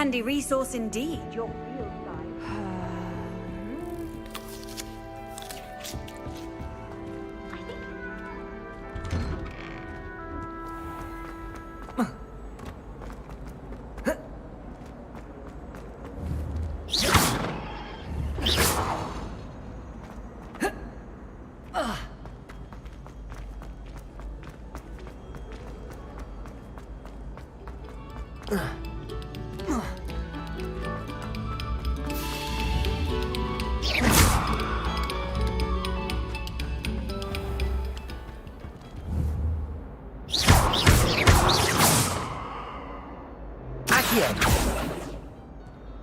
Handy resource indeed, your field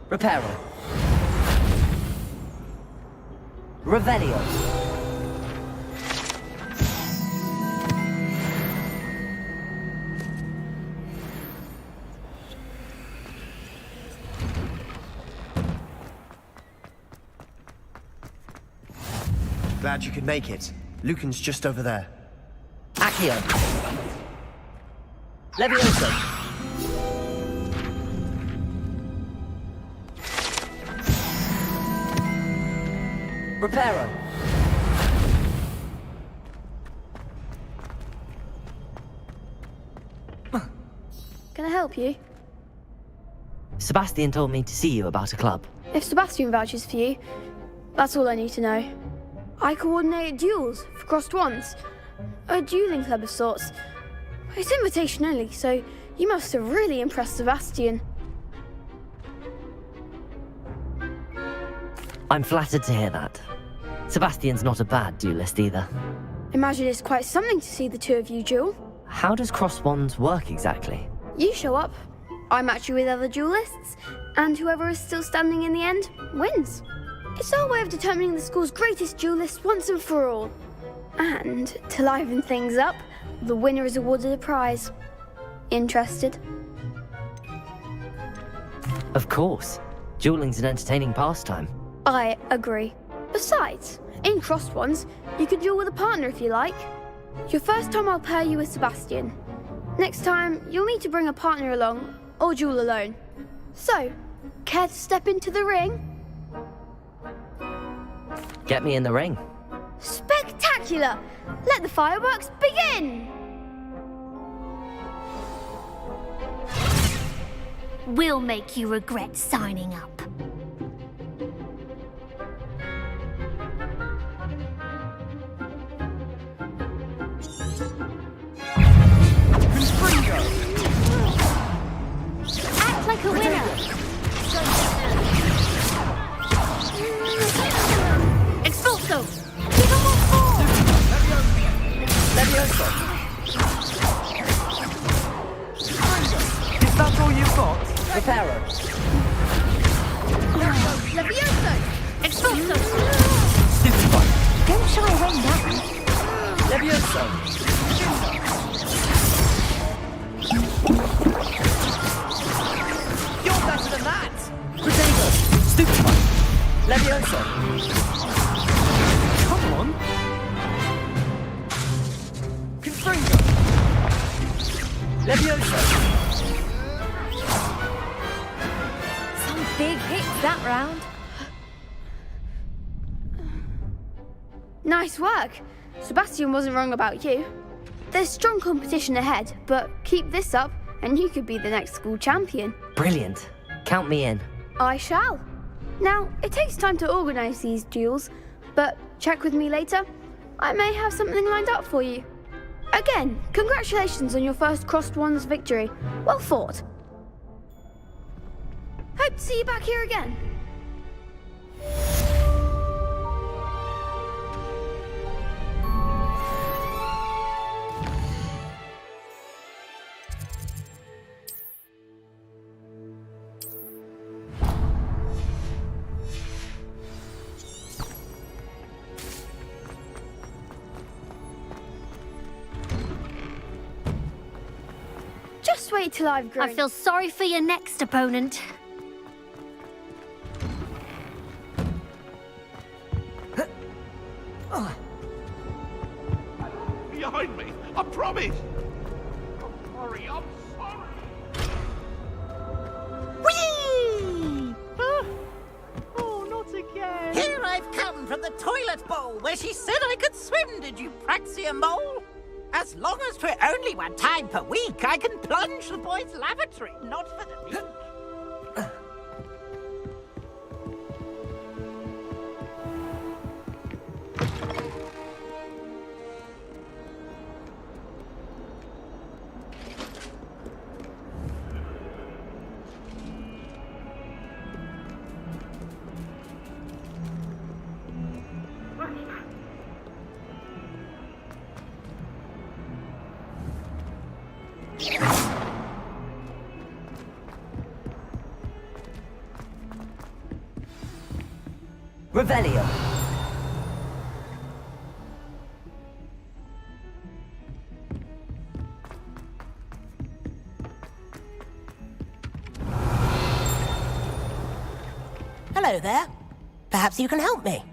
Reparo. Revelio. Glad you could make it. Lucan's just over there. Accio. Levioso. Reparo. Can I help you? Sebastian told me to see you about a club. If Sebastian vouches for you, that's all I need to know. I coordinate duels for crossed wands. A dueling club of sorts. It's invitation only, so you must have really impressed Sebastian. I'm flattered to hear that. Sebastian's not a bad duelist either. Imagine it's quite something to see the two of you duel. How does cross wands work exactly? You show up, I match you with other duelists, and whoever is still standing in the end wins. It's our way of determining the school's greatest duelist once and for all. And to liven things up, the winner is awarded a prize. Interested? Of course. Dueling's an entertaining pastime. I agree. Besides, in crossed ones, you can duel with a partner if you like. Your first time I'll pair you with Sebastian. Next time, you'll need to bring a partner along, or duel alone. So, care to step into the ring? Get me in the ring. Spectacular! Let the fireworks begin! We'll make you regret signing up. Act like a winner! Expulso! Give him what for! Levioso. Is that all you've got? Reparo. Levioso! Expulso! Stupid one. Don't shy away now. Levioso. You're better than that! Potato. Stupid one. Levioso. Come on. Confringo. Levioso. Some big hits that round. Nice work. Sebastian wasn't wrong about you. There's strong competition ahead, but keep this up and you could be the next school champion. Brilliant. Count me in. I shall. Now, it takes time to organise these duels, but check with me later. I may have something lined up for you. Again, congratulations on your first crossed wands victory. Well fought. Hope to see you back here again. Just wait till I've grown. I feel sorry for your next opponent. Behind me, I promise. I'm sorry. Whee! Hogwarts ball where she said I could swim, did you praxia mole? As long as 'twere only one time per week, I can plunge the boys' lavatory, not for the week. Revelio. Hello there. Perhaps you can help me.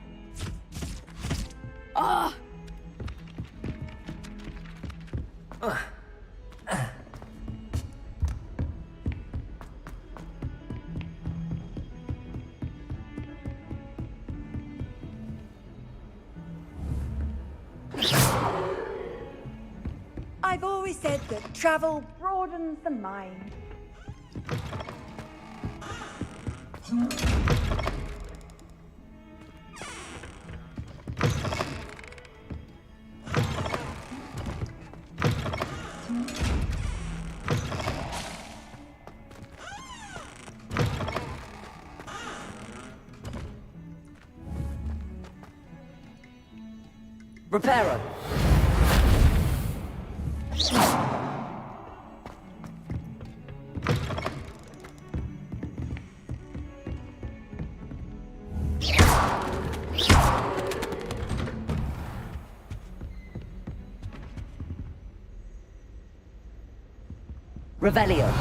I've always said that travel broadens the mind. Reparo. Revelio.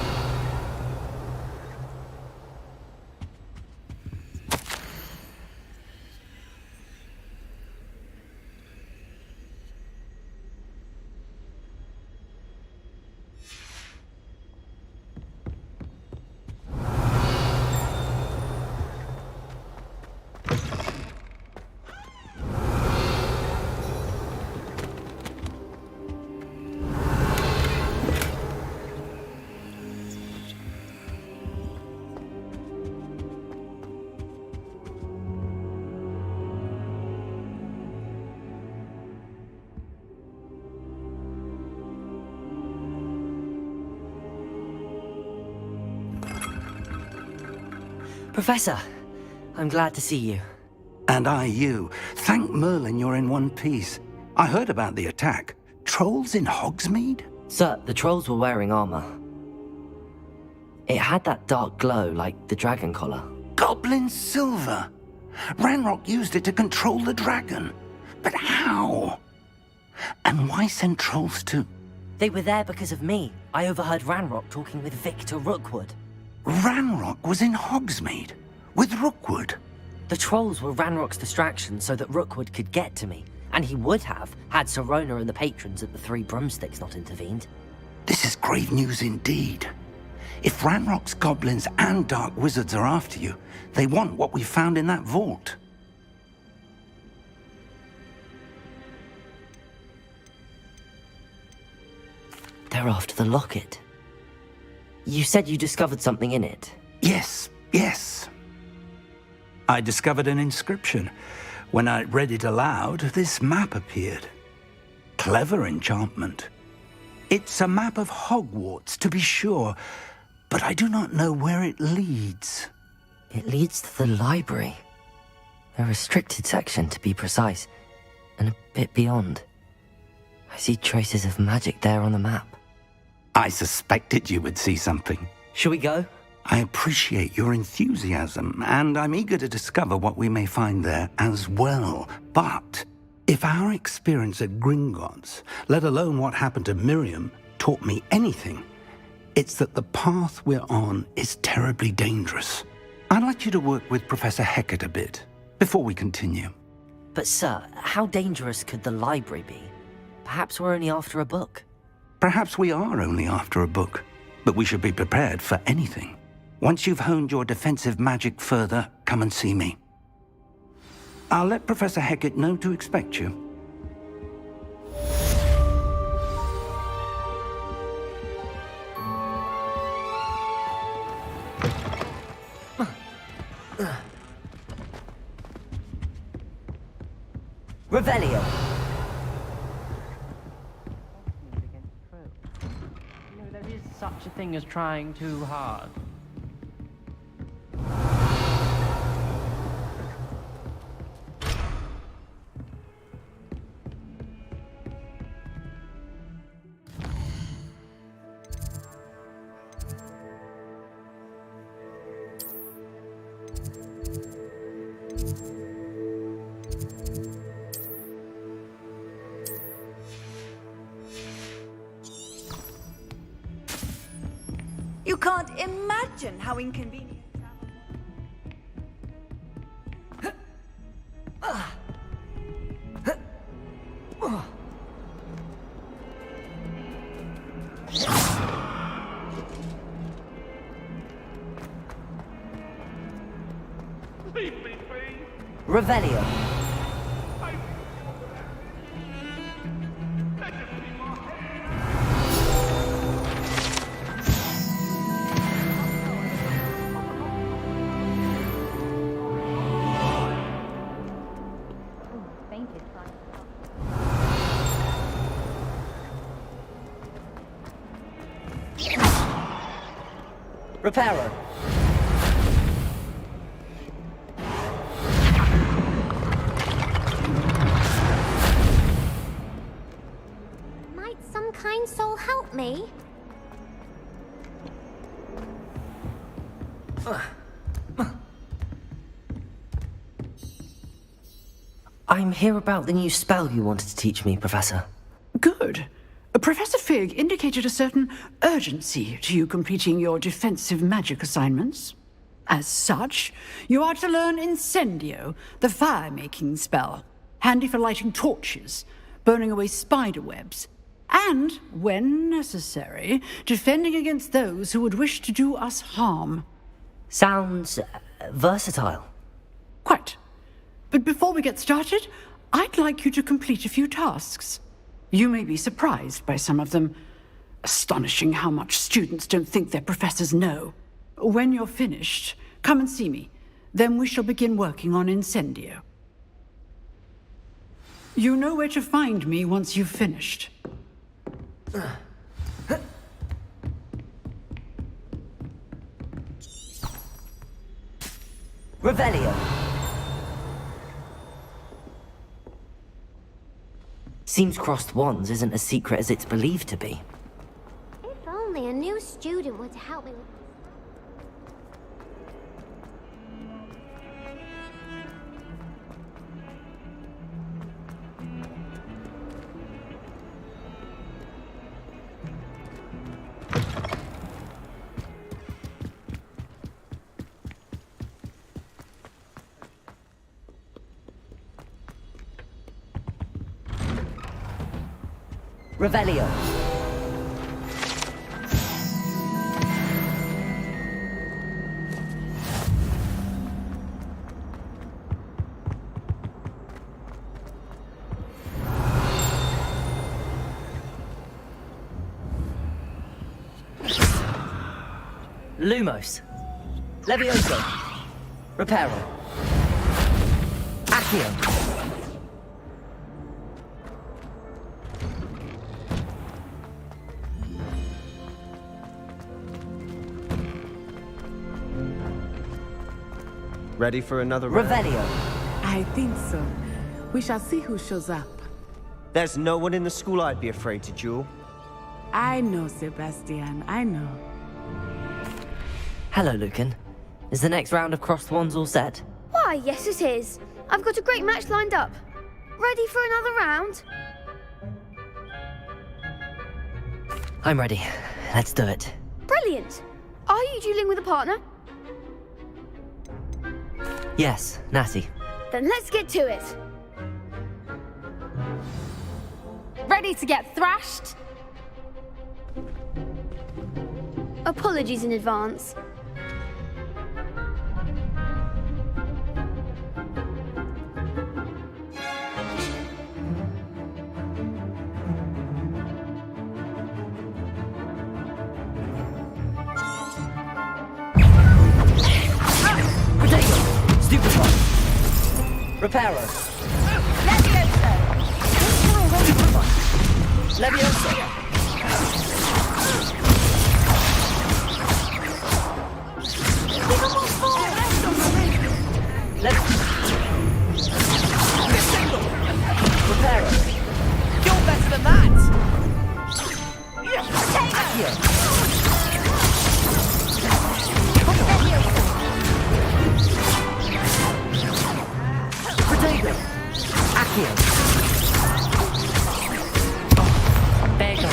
Professor, I'm glad to see you. And I you. Thank Merlin you're in one piece. I heard about the attack. Trolls in Hogsmeade? Sir, the trolls were wearing armor. It had that dark glow like the dragon collar. Goblin silver! Ranrock used it to control the dragon. But how? And why send trolls to... They were there because of me. I overheard Ranrock talking with Victor Rookwood. Ranrock was in Hogsmeade? With Rookwood? The trolls were Ranrock's distraction so that Rookwood could get to me. And he would have, had Serona and the patrons at the Three Broomsticks not intervened. This is grave news indeed. If Ranrock's goblins and dark wizards are after you, they want what we found in that vault. They're after the locket. You said you discovered something in it. Yes. I discovered an inscription. When I read it aloud, this map appeared. Clever enchantment. It's a map of Hogwarts, to be sure, but I do not know where it leads. It leads to the library. A restricted section, to be precise, and a bit beyond. I see traces of magic there on the map. I suspected you would see something. Shall we go? I appreciate your enthusiasm, and I'm eager to discover what we may find there as well. But if our experience at Gringotts, let alone what happened to Miriam, taught me anything, it's that the path we're on is terribly dangerous. I'd like you to work with Professor Hecat a bit before we continue. But sir, how dangerous could the library be? Perhaps we're only after a book. Perhaps we are only after a book, but we should be prepared for anything. Once you've honed your defensive magic further, come and see me. I'll let Professor Hecat know to expect you. Revelio. There is such a thing as trying too hard. You can't imagine how inconvenient Leave me be. Revelio. Reparo. Might some kind soul help me? I'm here about the new spell you wanted to teach me, Professor. Good. Professor Fig indicated a certain urgency to you completing your defensive magic assignments. As such, you are to learn Incendio, the fire-making spell, handy for lighting torches, burning away spider webs, and, when necessary, defending against those who would wish to do us harm. Sounds versatile. Quite. But before we get started, I'd like you to complete a few tasks. You may be surprised by some of them. Astonishing how much students don't think their professors know. When you're finished, come and see me. Then we shall begin working on Incendio. You know where to find me once you've finished. Revelio. Seems crossed wands isn't as secret as it's believed to be. If only a new student were to help me with Revelio. Lumos. Levioso. Reparo. Accio. Ready for another round? Revelio. I think so. We shall see who shows up. There's no one in the school I'd be afraid to duel. I know, Sebastian. I know. Hello, Lucan. Is the next round of crossed wands all set? Why, yes it is. I've got a great match lined up. Ready for another round? I'm ready. Let's do it. Brilliant. Are you dueling with a partner? Yes, Natty. Then let's get to it. ready to get thrashed? Apologies in advance. Reparo. Levioso! Levioso. Reparo. You're better than that! Accio. Protego. Accio. Bego.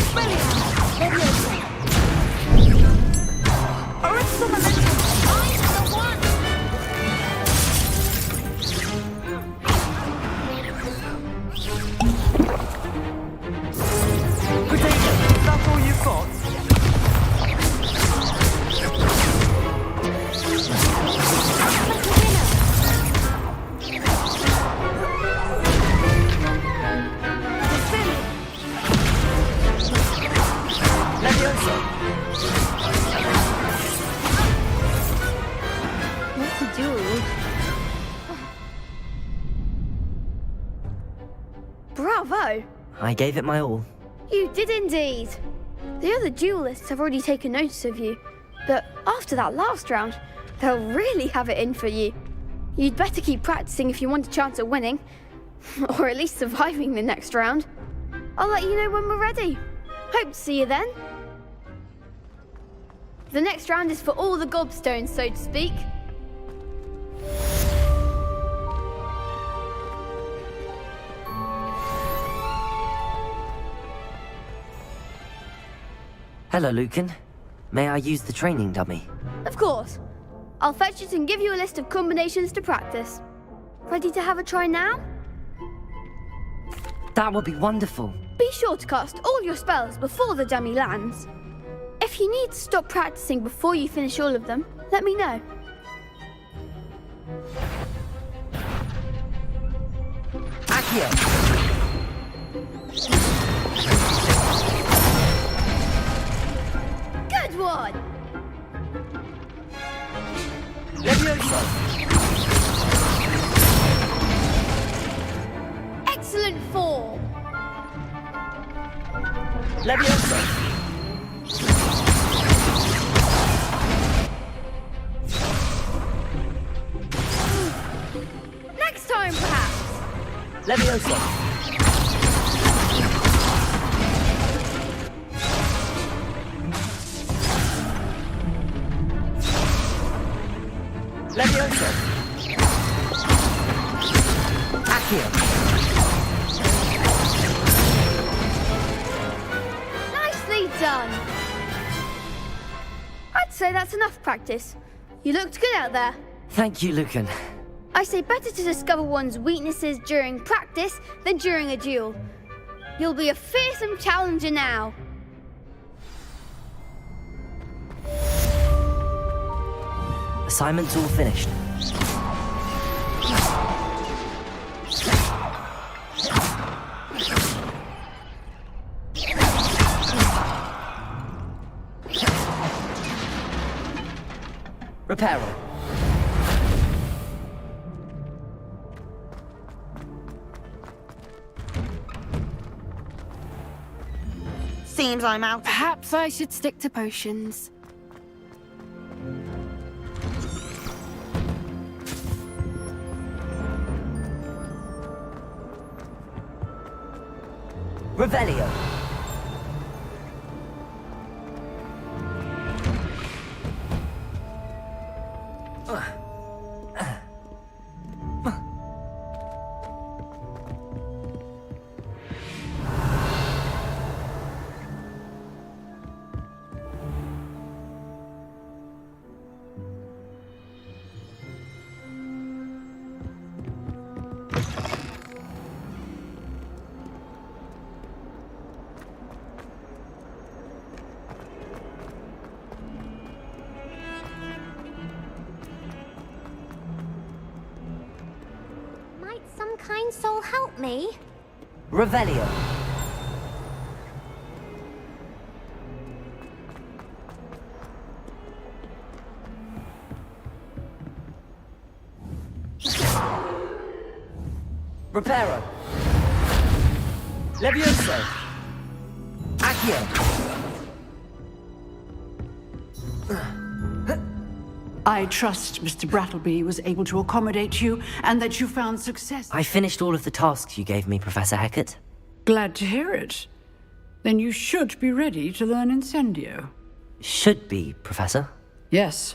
Original momentum! I'm the one! Protego. Is that all you've got? Levioso. What's a duel? Bravo! I gave it my all. You did indeed. The other duelists have already taken notice of you, but after that last round, they'll really have it in for you. You'd better keep practicing if you want a chance at winning, or at least surviving the next round. I'll let you know when we're ready. Hope to see you then. The next round is for all the gobstones, so to speak. Hello, Lucan. May I use the training dummy? Of course. I'll fetch it and give you a list of combinations to practice. Ready to have a try now? That would be wonderful. Be sure to cast all your spells before the dummy lands. If you need to stop practicing before you finish all of them, let me know. Accio. Good one! Levioso. Excellent form! Levioso. Next time, perhaps! Levioso. Levioso. Accio. Nicely done! I'd say that's enough practice. You looked good out there. Thank you, Lucan. I say better to discover one's weaknesses during practice than during a duel. You'll be a fearsome challenger now. Assignment's all finished. Reparo. Seems I'm out. Perhaps I should stick to potions. Revelio. Might some kind soul help me? Revelio. Reparo. Levioso. Accio. I trust Mr. Brattleby was able to accommodate you and that you found success. I finished all of the tasks you gave me, Professor Hecat. Glad to hear it. Then you should be ready to learn Incendio. Should be, Professor. Yes.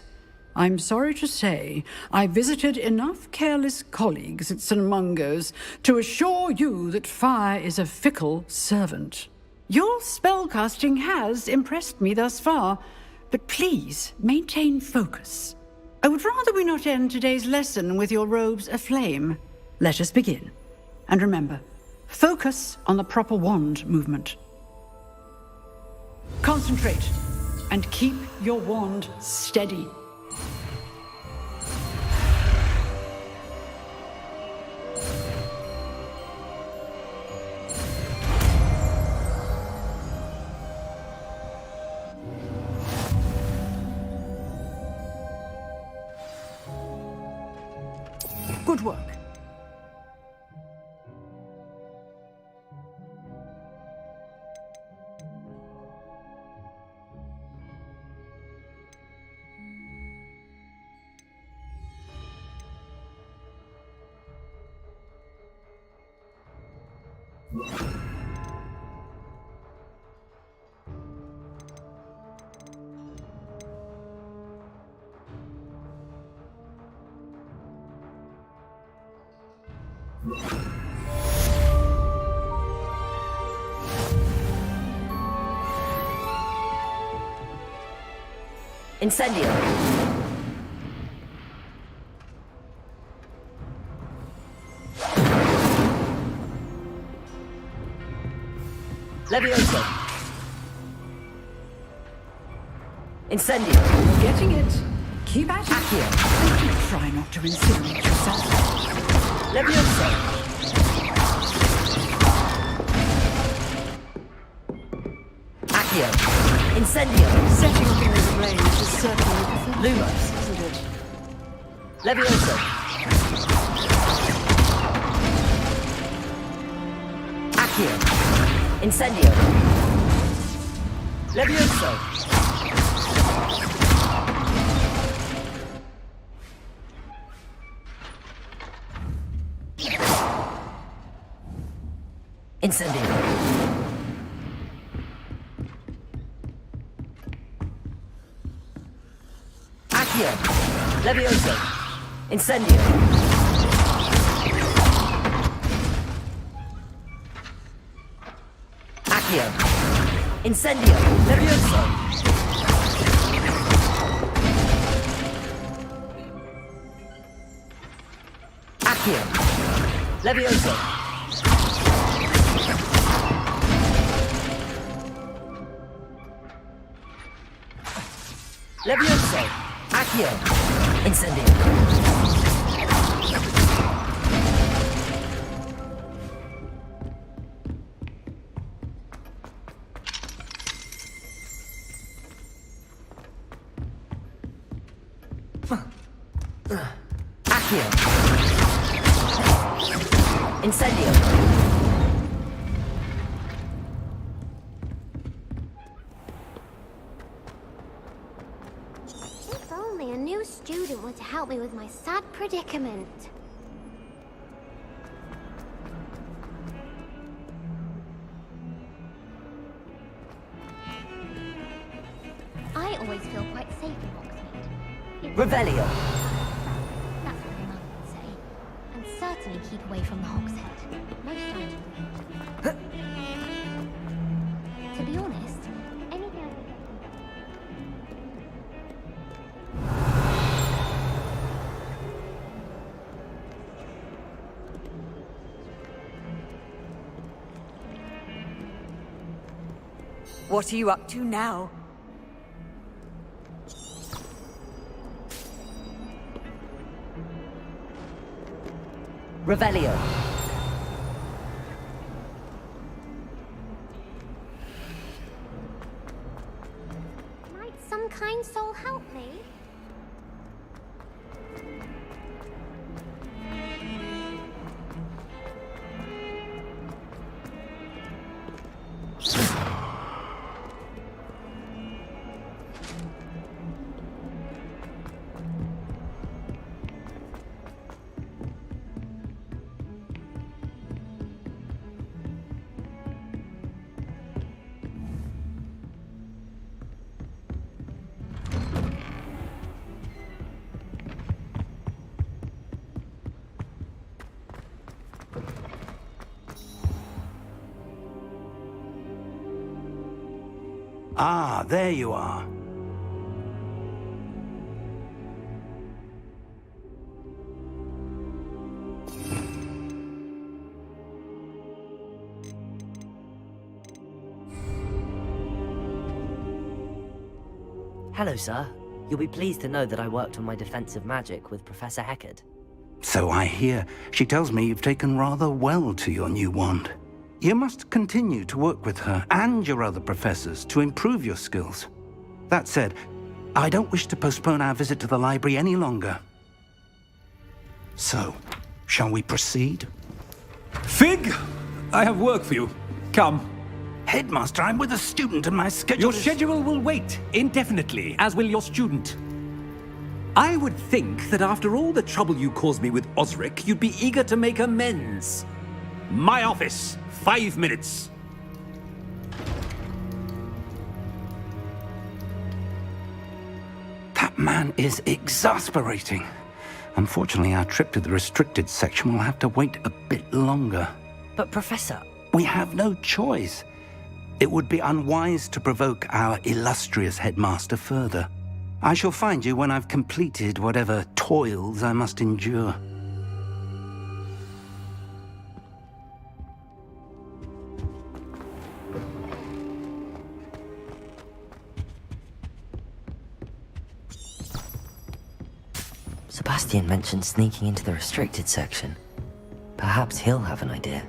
I'm sorry to say, I visited enough careless colleagues at St. Mungo's to assure you that fire is a fickle servant. Your spellcasting has impressed me thus far, but please maintain focus. I would rather we not end today's lesson with your robes aflame. Let us begin. And remember, focus on the proper wand movement. Concentrate, and keep your wand steady. Good work. Incendio. Levioso. Incendio. Getting it. Keep at it. Accio. Try not to incinerate yourself. Levioso. Accio. Incendio. Setting things ablaze is certainly pathetic, Lumos. isn't it? Levioso. Accio. Incendio. Levioso. Incendio. Accio. Levioso. Incendio. Accio. Incendio. Levioso. Accio. Levioso. Levioso. Accio. Incendio. Accio. Incendio. If only a new student were to help me with my sad predicament. I always feel quite safe in Hogsmeade. Revelio. That's what my mum would say. And certainly keep away from the Hogshead. Most times. To be honest, anything I can get What are you up to now? Revelio. Might some kind soul help me? Ah, there you are. Hello, sir. You'll be pleased to know that I worked on my defensive magic with Professor Heckard. So I hear. She tells me you've taken rather well to your new wand. You must continue to work with her and your other professors to improve your skills. That said, I don't wish to postpone our visit to the library any longer. So, shall we proceed? Fig! I have work for you. Come. Headmaster, I'm with a student and my schedule Your schedule will wait indefinitely, as will your student. I would think that after all the trouble you caused me with Osric, you'd be eager to make amends. My office, 5 minutes. That man is exasperating. Unfortunately, our trip to the restricted section will have to wait a bit longer. But Professor... We have no choice. It would be unwise to provoke our illustrious headmaster further. I shall find you when I've completed whatever toils I must endure. Sebastian mentioned sneaking into the restricted section. Perhaps he'll have an idea.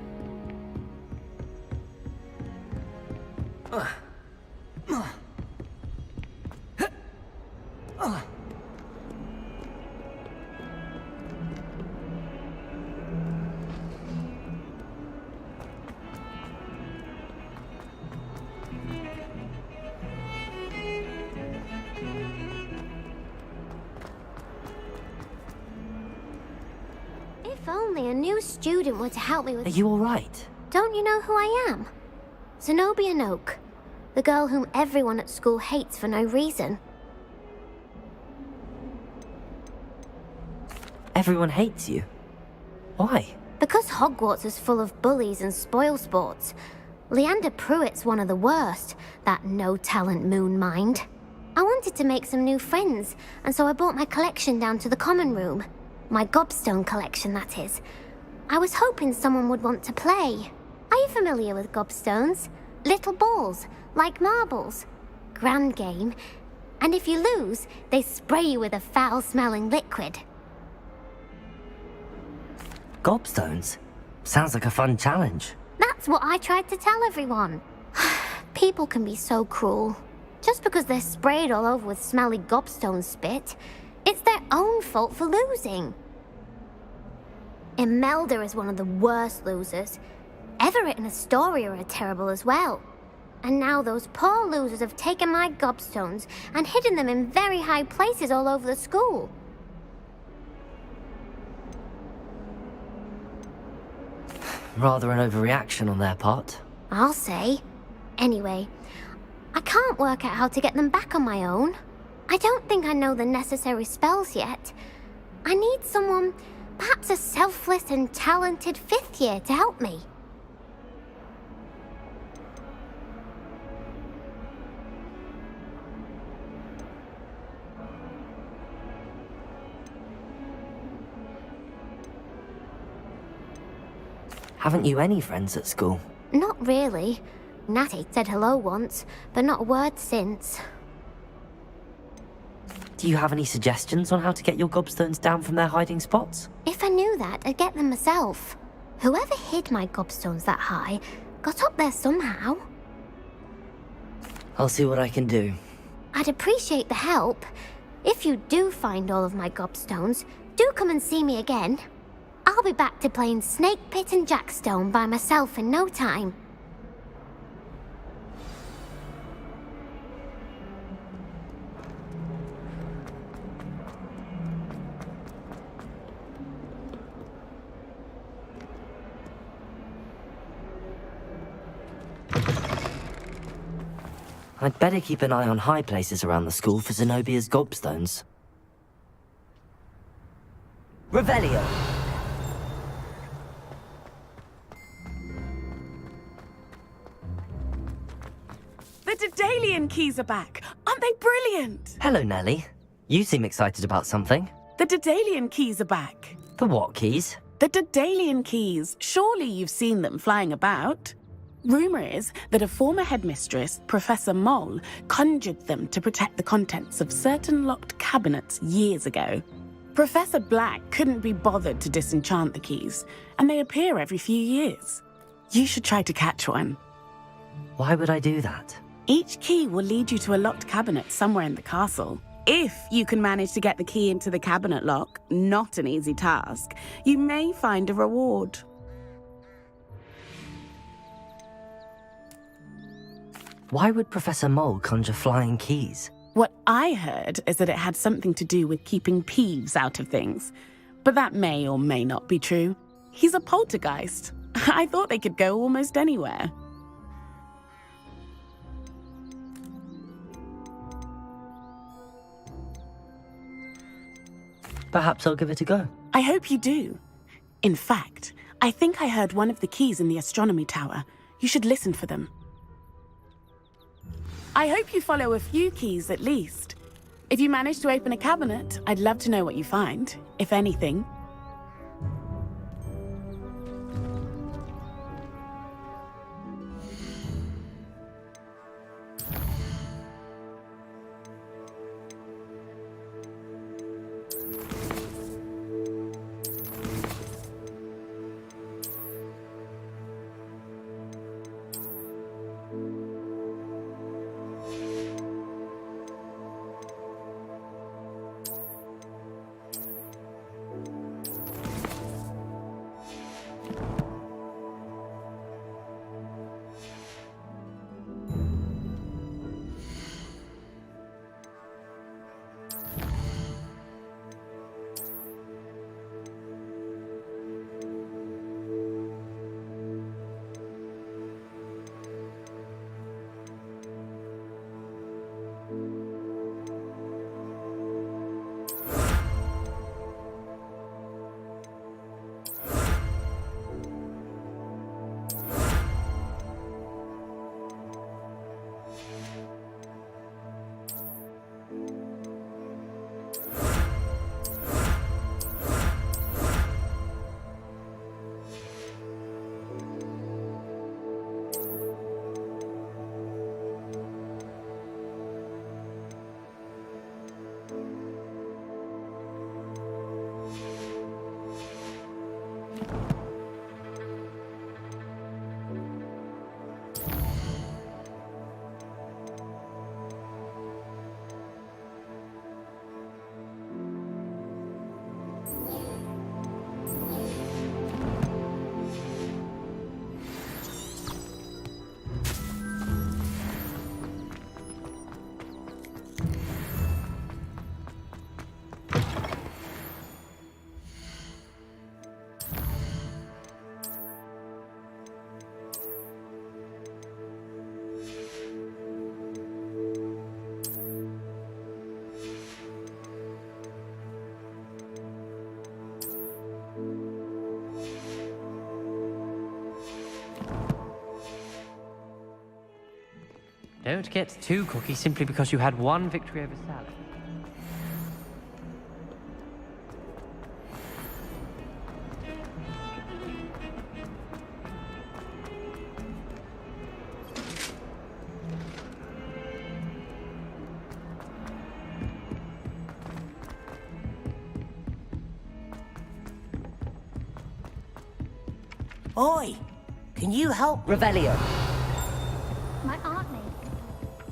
If only a new student were to help me with... Are you all right? Don't you know who I am? Zenobia Noak, the girl whom everyone at school hates for no reason. Everyone hates you. Why? Because Hogwarts is full of bullies and spoilsports. Leander Pruitt's one of the worst, that no-talent moon mind. I wanted to make some new friends, and so I brought my collection down to the common room. My gobstone collection, that is. I was hoping someone would want to play. Are you familiar with gobstones? Little balls, like marbles. Grand game. And if you lose, they spray you with a foul-smelling liquid. Gobstones? Sounds like a fun challenge. That's what I tried to tell everyone. People can be so cruel. Just because they're sprayed all over with smelly gobstone spit, it's their own fault for losing. Imelda is one of the worst losers. Everett and Astoria are terrible as well. And now those poor losers have taken my gobstones and hidden them in very high places all over the school. Rather an overreaction on their part. I'll say. Anyway, I can't work out how to get them back on my own. I don't think I know the necessary spells yet. I need someone, perhaps a selfless and talented 5th year to help me. Haven't you any friends at school? Not really. Natty said hello once, but not a word since. Do you have any suggestions on how to get your gobstones down from their hiding spots? If I knew that, I'd get them myself. Whoever hid my gobstones that high got up there somehow. I'll see what I can do. I'd appreciate the help. If you do find all of my gobstones, do come and see me again. I'll be back to playing Snake Pit and Jackstone by myself in no time. I'd better keep an eye on high places around the school for Zenobia's gobstones. Revelio! The Daedalian Daedalian keys are back. Aren't they brilliant? Hello, Nellie. You seem excited about something. The Daedalian keys are back. The what keys? The Daedalian keys. Surely you've seen them flying about. Rumour is that a former headmistress, Professor Moll, conjured them to protect the contents of certain locked cabinets years ago. Professor Black couldn't be bothered to disenchant the keys, and they appear every few years. You should try to catch one. Why would I do that? Each key will lead you to a locked cabinet somewhere in the castle. If you can manage to get the key into the cabinet lock, not an easy task, you may find a reward. Why would Professor Mole conjure flying keys? What I heard is that it had something to do with keeping Peeves out of things. But that may or may not be true. He's a poltergeist. I thought they could go almost anywhere. Perhaps I'll give it a go. I hope you do. In fact, I think I heard one of the keys in the astronomy tower. You should listen for them. I hope you follow a few keys at least. If you manage to open a cabinet, I'd love to know what you find, if anything. Don't get too cocky simply because you had one victory over Sally. Oi, can you help? Revelio. My aunt made it.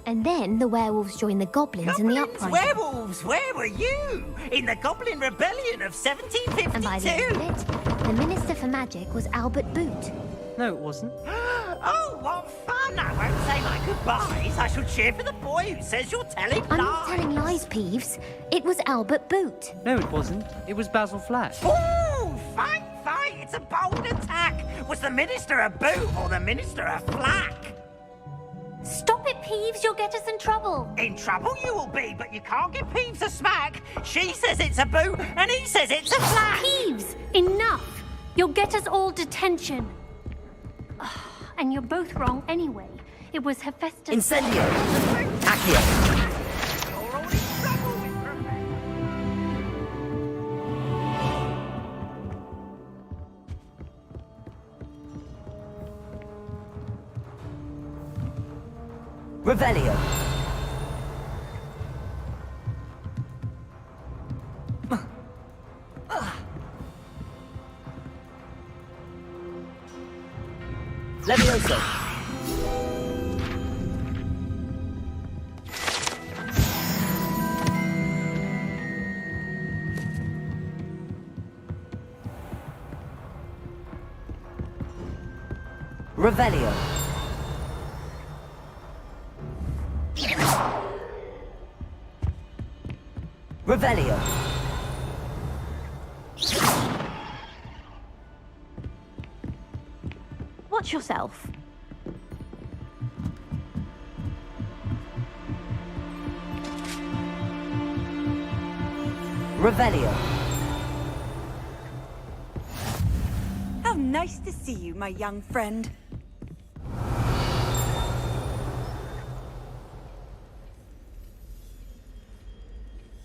And then the werewolves joined the goblins in the uprising. Werewolves, where were you? In the Goblin Rebellion of 1752? And by the end of it, the Minister for Magic was Albert Boot. No, it wasn't. Oh, what fun! I won't say my goodbyes. I shall cheer for the boy who says you're telling lies. I'm not telling lies, Peeves. It was Albert Boot. No, it wasn't. It was Basil Flash. Ooh, fight! It's a bold attack! Was the Minister a boot or the Minister a flack? Stop it, Peeves. You'll get us in trouble. In trouble you will be, but you can't give Peeves a smack. She says it's a boot, and he says it's a flack. Peeves, enough. You'll get us all detention. And you're both wrong anyway. It was Hephaestus. Incendio! Accio. Revelio. Levioso. Revelio. Revelio. Watch yourself. Revelio. How nice to see you, my young friend.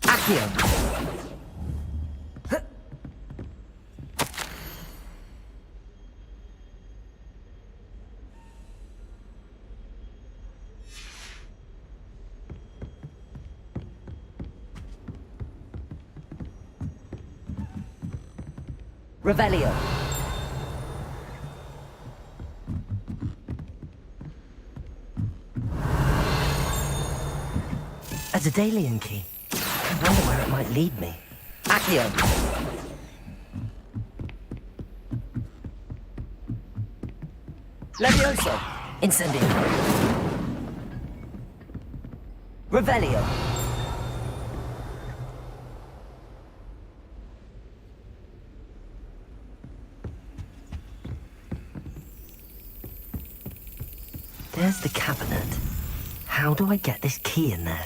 Accio. Revelio. A Daedalian key. I wonder where it might lead me. Accio. Levioso. Incendio. Revelio. There's the cabinet. How do I get this key in there?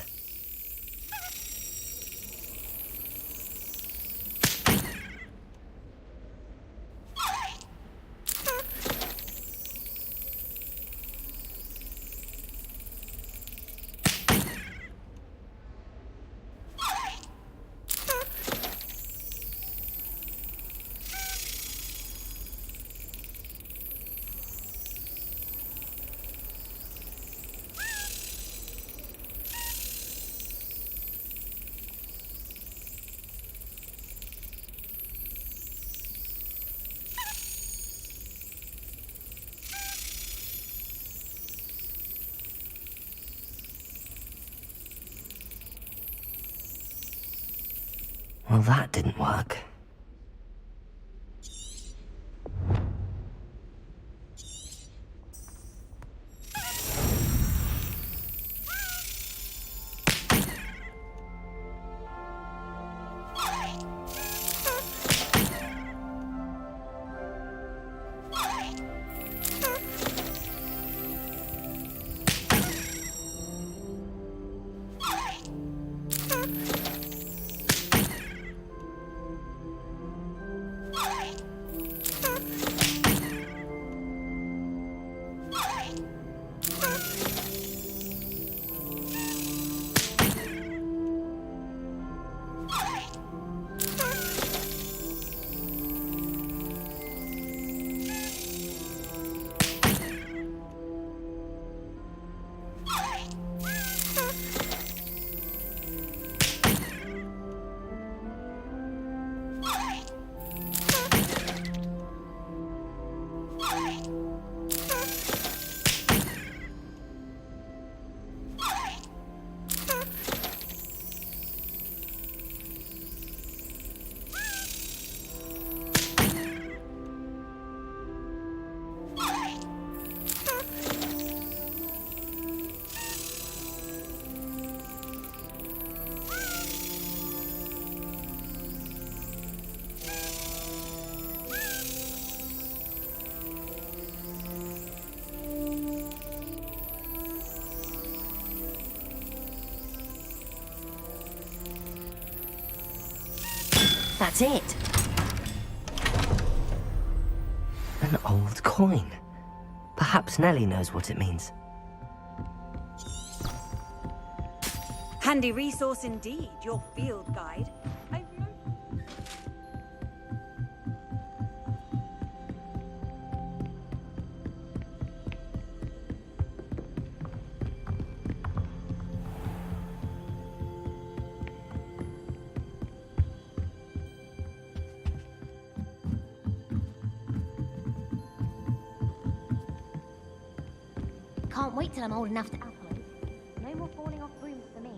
Well, that didn't work. That's it. An old coin. Perhaps Nellie knows what it means. Handy resource indeed, your field guide. Can't wait till I'm old enough to upload. No more falling off brooms for me.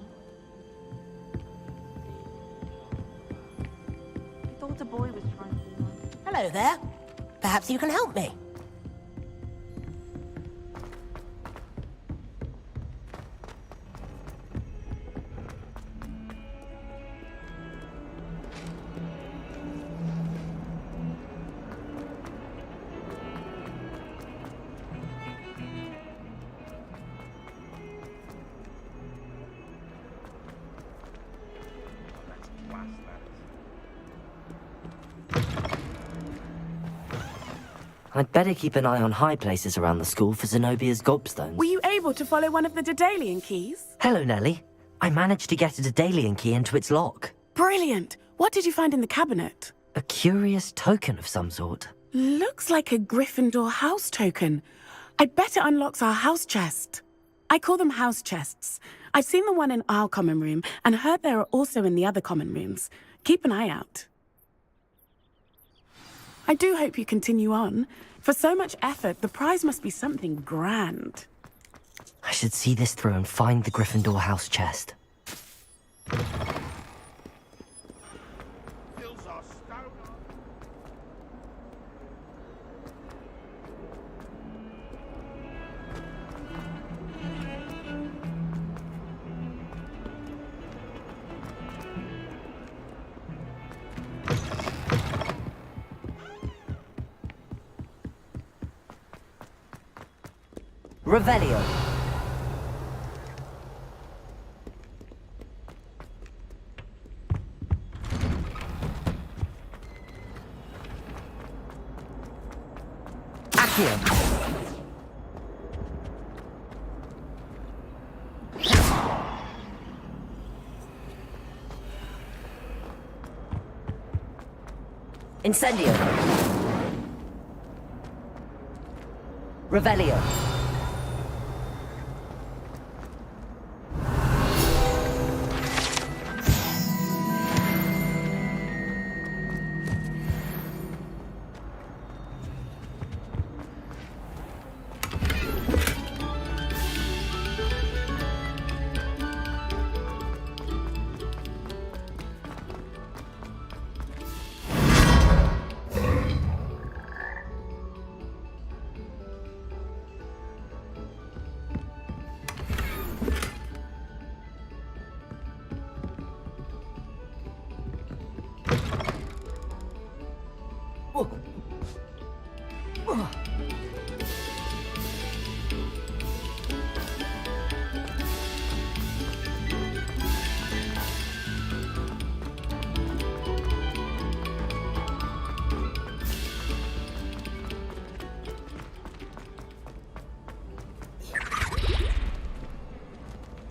I thought a boy was trying to be one. Hello there. Perhaps you can help me. I'd better keep an eye on high places around the school for Zenobia's gobstones. Were you able to follow one of the Daedalian keys? Hello, Nellie. I managed to get a Daedalian key into its lock. Brilliant! What did you find in the cabinet? A curious token of some sort. Looks like a Gryffindor house token. I bet it unlocks our house chest. I call them house chests. I've seen the one in our common room and heard there are also in the other common rooms. Keep an eye out. I do hope you continue on. For so much effort, the prize must be something grand. I should see this through and find the Gryffindor house chest. Revelio. Accio. Incendio. Revelio.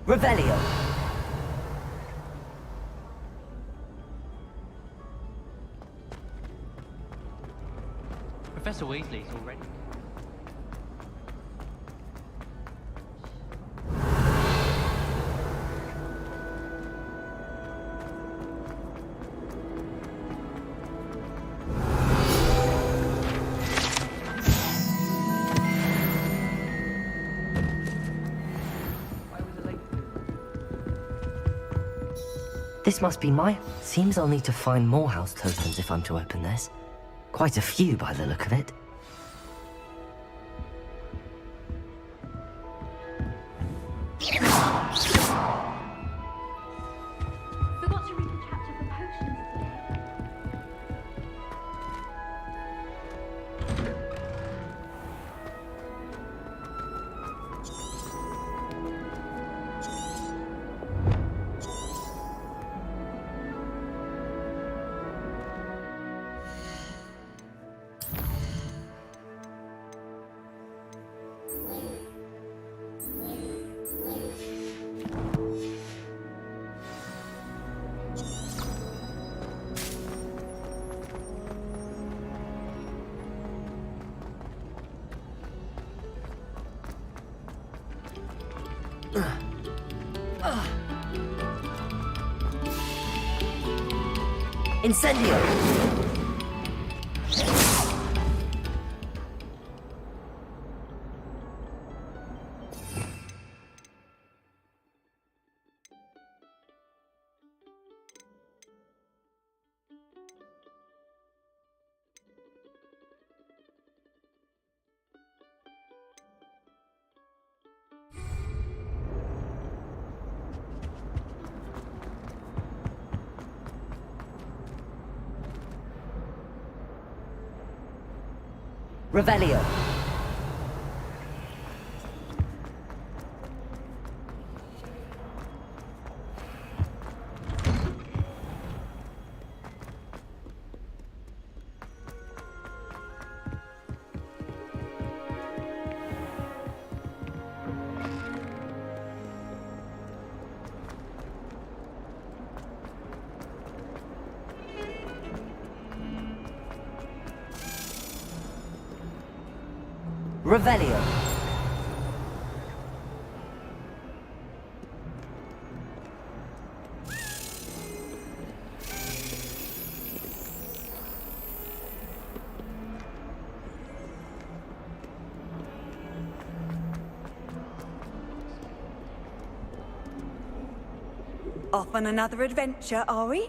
Revelio. Professor Weasley's already. This must be my... Seems I'll need to find more house tokens if I'm to open this. Quite a few by the look of it. Forgot to read the chapter for potions today. Incendio! Revelio. Revelio. Off on another adventure, are we?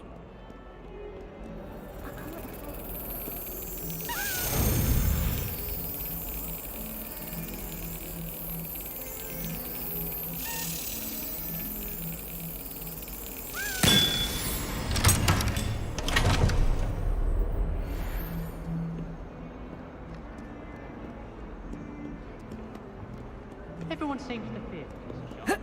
Everyone seems to fear this.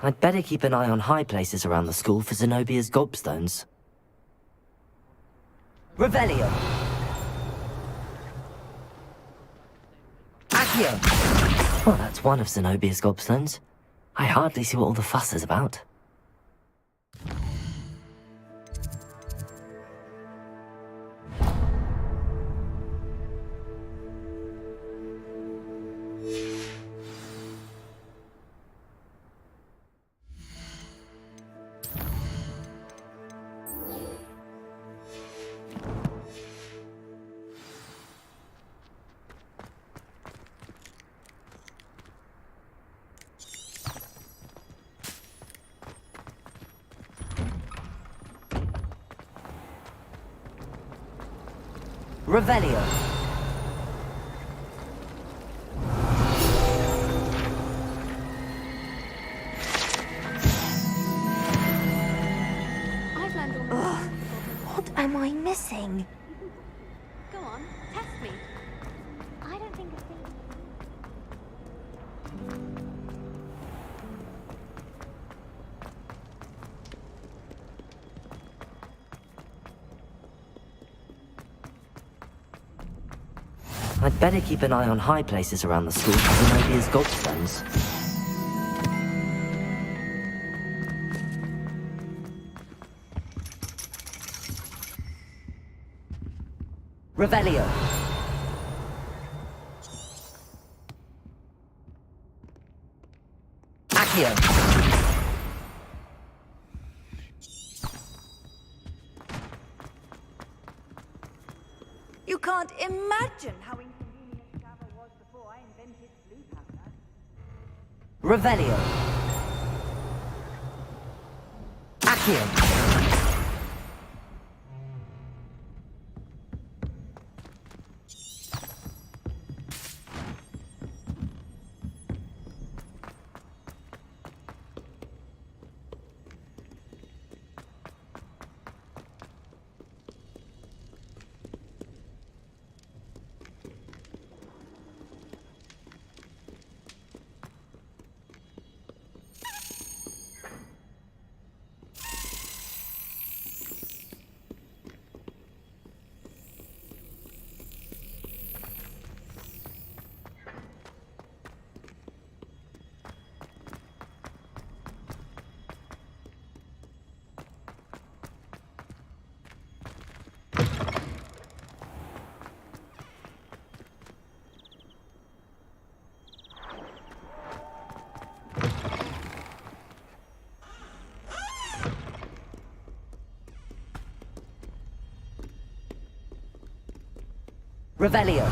I'd better keep an eye on high places around the school for Zenobia's gobstones. Revelio! Accio! Well, that's one of Zenobia's gobstones. I hardly see what all the fuss is about. Revelio. I've learned all my What am I missing? Go on, test me. I don't think I've seen... I'd better keep an eye on high places around the school for Zenobia's gobstones. Revelio. Accio. You can't imagine how inconvenient travel was before I invented blue powder. Revelio. Accio. Revelio.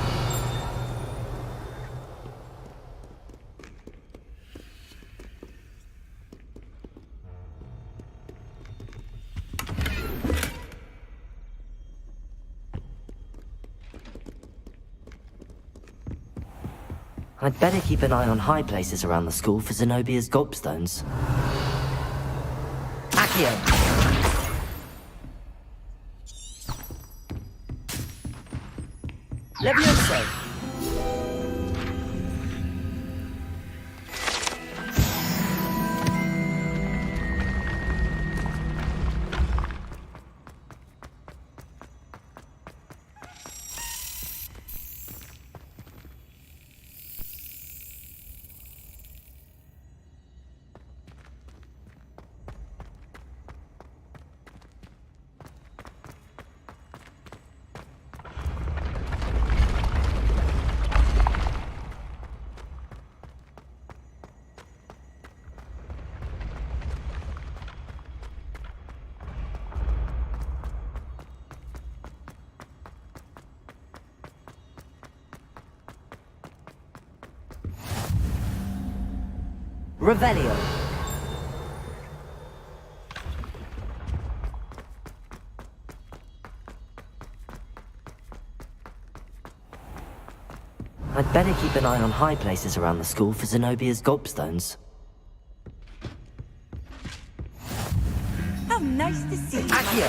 I'd better keep an eye on high places around the school for Zenobia's gobstones. Accio! Levioso! Revelio. I'd better keep an eye on high places around the school for Zenobia's gobstones. How nice to see you. Accio!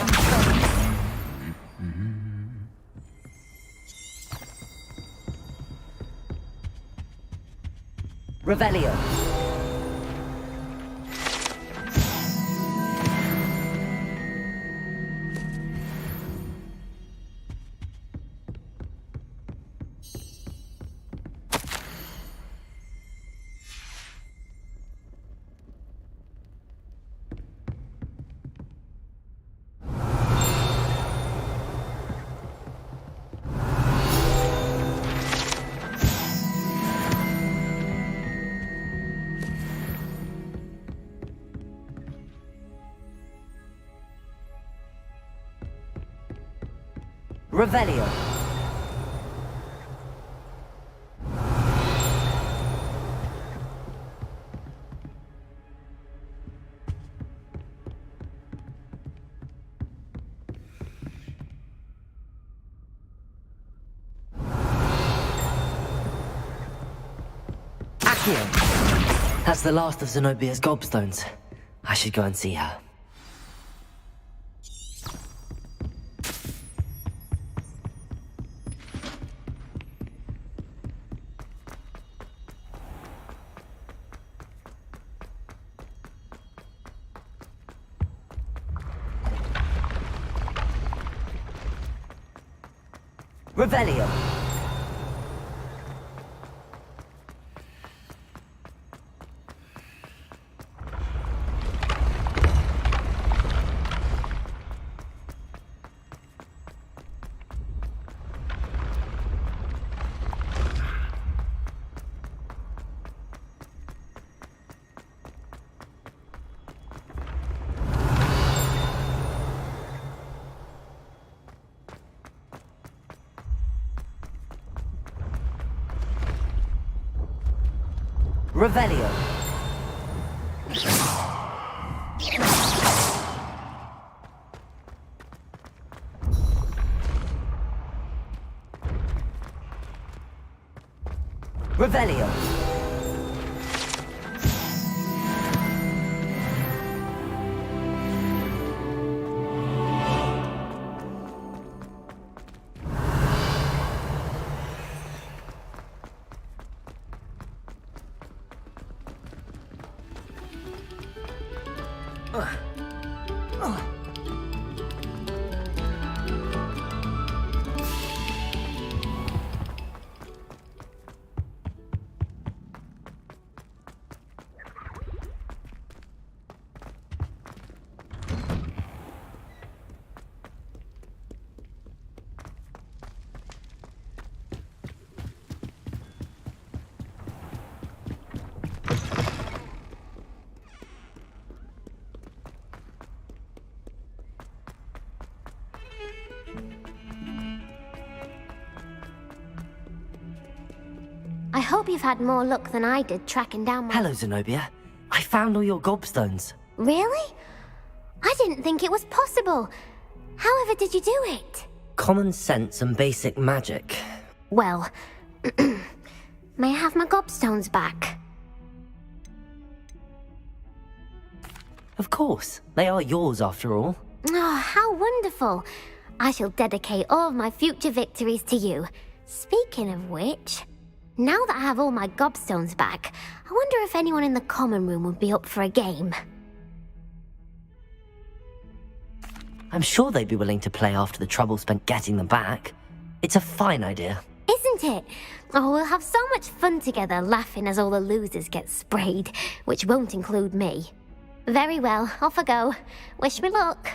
Revelio. Revelio. Accio. That's the last of Zenobia's gobstones. I should go and see her. Revelio. Revelio. Revelio. I hope you've had more luck than I did tracking down my... Hello, Zenobia. I found all your gobstones. Really? I didn't think it was possible. However did you do it? Common sense and basic magic. Well, may I have my gobstones back? Of course. They are yours after all. Oh, how wonderful. I shall dedicate all of my future victories to you. Speaking of which, now that I have all my gobstones back, I wonder if anyone in the common room would be up for a game. I'm sure they'd be willing to play after the trouble spent getting them back. It's a fine idea. Isn't it? Oh, we'll have so much fun together laughing as all the losers get sprayed, which won't include me. Very well, off I go. Wish me luck.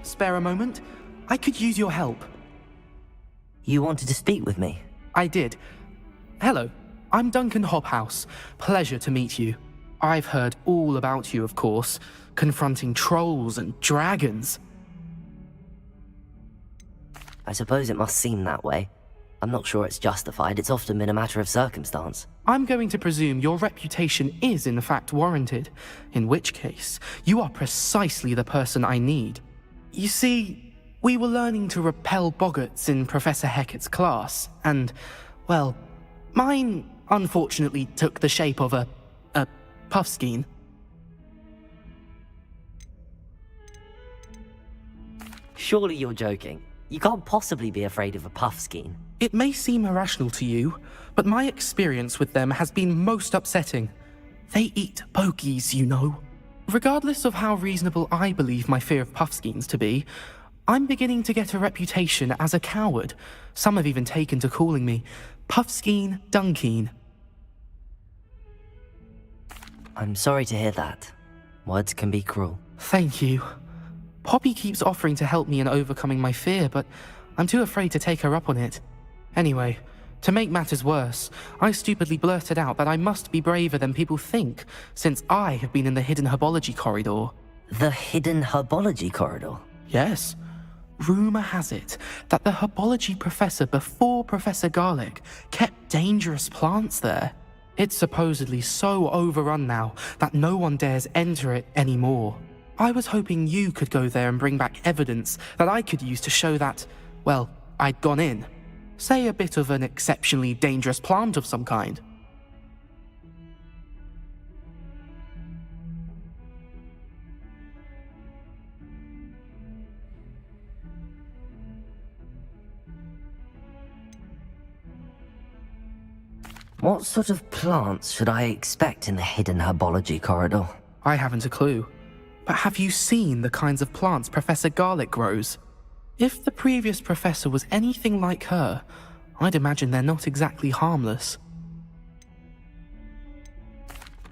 Spare a moment? I could use your help. You wanted to speak with me? I did. Hello, I'm Duncan Hobhouse. Pleasure to meet you. I've heard all about you, of course, confronting trolls and dragons. I suppose it must seem that way. I'm not sure it's justified. It's often been a matter of circumstance. I'm going to presume your reputation is in fact warranted, in which case, you are precisely the person I need. You see, we were learning to repel boggarts in Professor Hecat's class, and, well, mine unfortunately took the shape of a puffskein. Surely you're joking. You can't possibly be afraid of a puffskein. It may seem irrational to you, but my experience with them has been most upsetting. They eat bogies, you know. Regardless of how reasonable I believe my fear of puffskeins to be, I'm beginning to get a reputation as a coward. Some have even taken to calling me Puffskeen Dunkeen. I'm sorry to hear that. Words can be cruel. Thank you. Poppy keeps offering to help me in overcoming my fear, but I'm too afraid to take her up on it. Anyway, to make matters worse, I stupidly blurted out that I must be braver than people think, since I have been in the hidden herbology corridor. The hidden herbology corridor? Yes. Rumour has it that the herbology professor before Professor Garlic kept dangerous plants there. It's supposedly so overrun now that no one dares enter it anymore. I was hoping you could go there and bring back evidence that I could use to show that, well, I'd gone in. Say a bit of an exceptionally dangerous plant of some kind. What sort of plants should I expect in the hidden herbology corridor? I haven't a clue. But have you seen the kinds of plants Professor Garlic grows? If the previous professor was anything like her, I'd imagine they're not exactly harmless.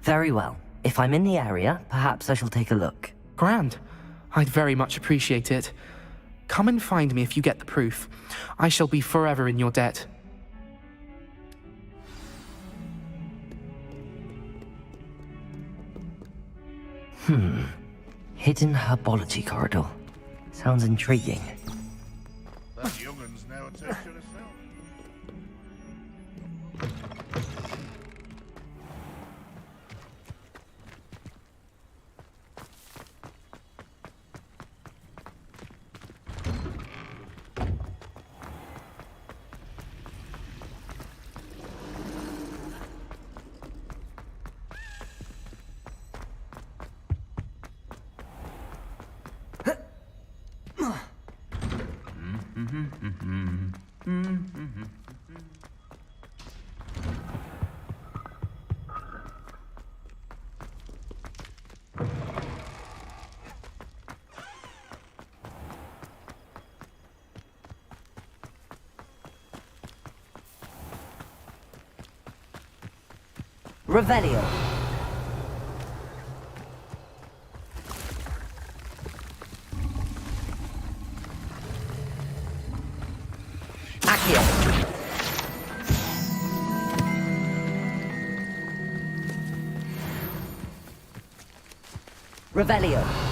Very well. If I'm in the area, perhaps I shall take a look. Grand. I'd very much appreciate it. Come and find me if you get the proof. I shall be forever in your debt. Hidden herbology corridor. Sounds intriguing. That youngun's now attached to herself. Revelio. Accio. Revelio.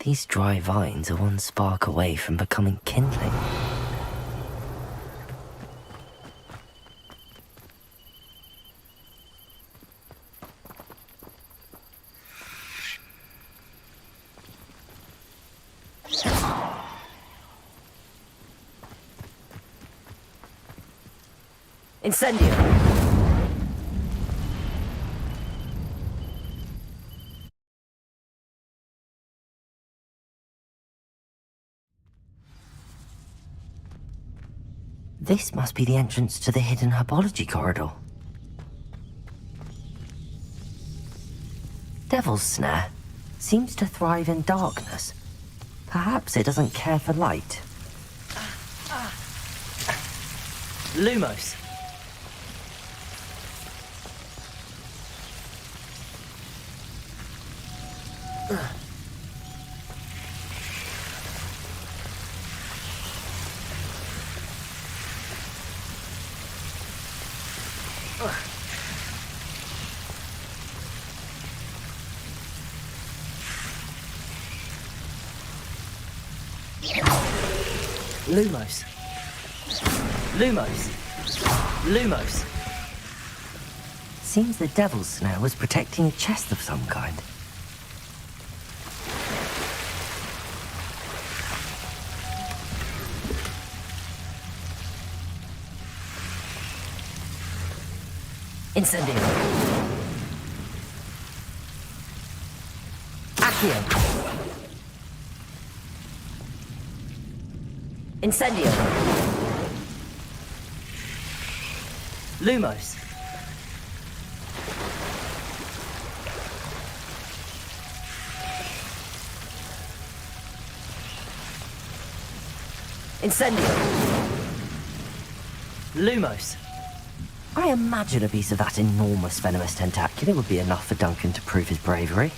These dry vines are one spark away from becoming kindling. Incendio! This must be the entrance to the hidden herbology corridor. Devil's Snare seems to thrive in darkness. Perhaps it doesn't care for light. Lumos. Lumos. Lumos. Lumos. Seems the Devil's Snare was protecting a chest of some kind. Incendio. Accio. Incendio. Lumos. Incendio. Lumos. I imagine a piece of that enormous venomous tentacular would be enough for Duncan to prove his bravery.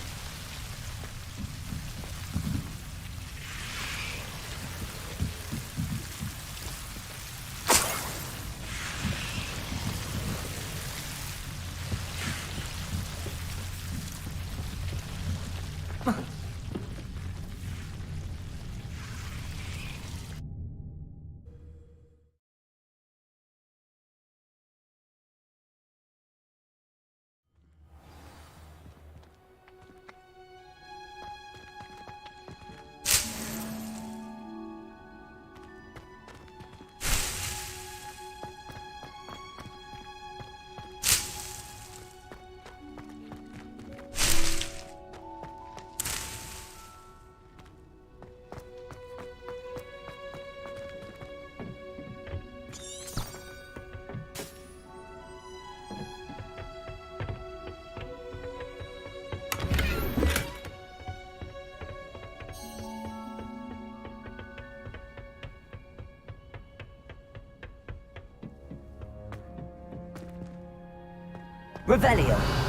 Revelio.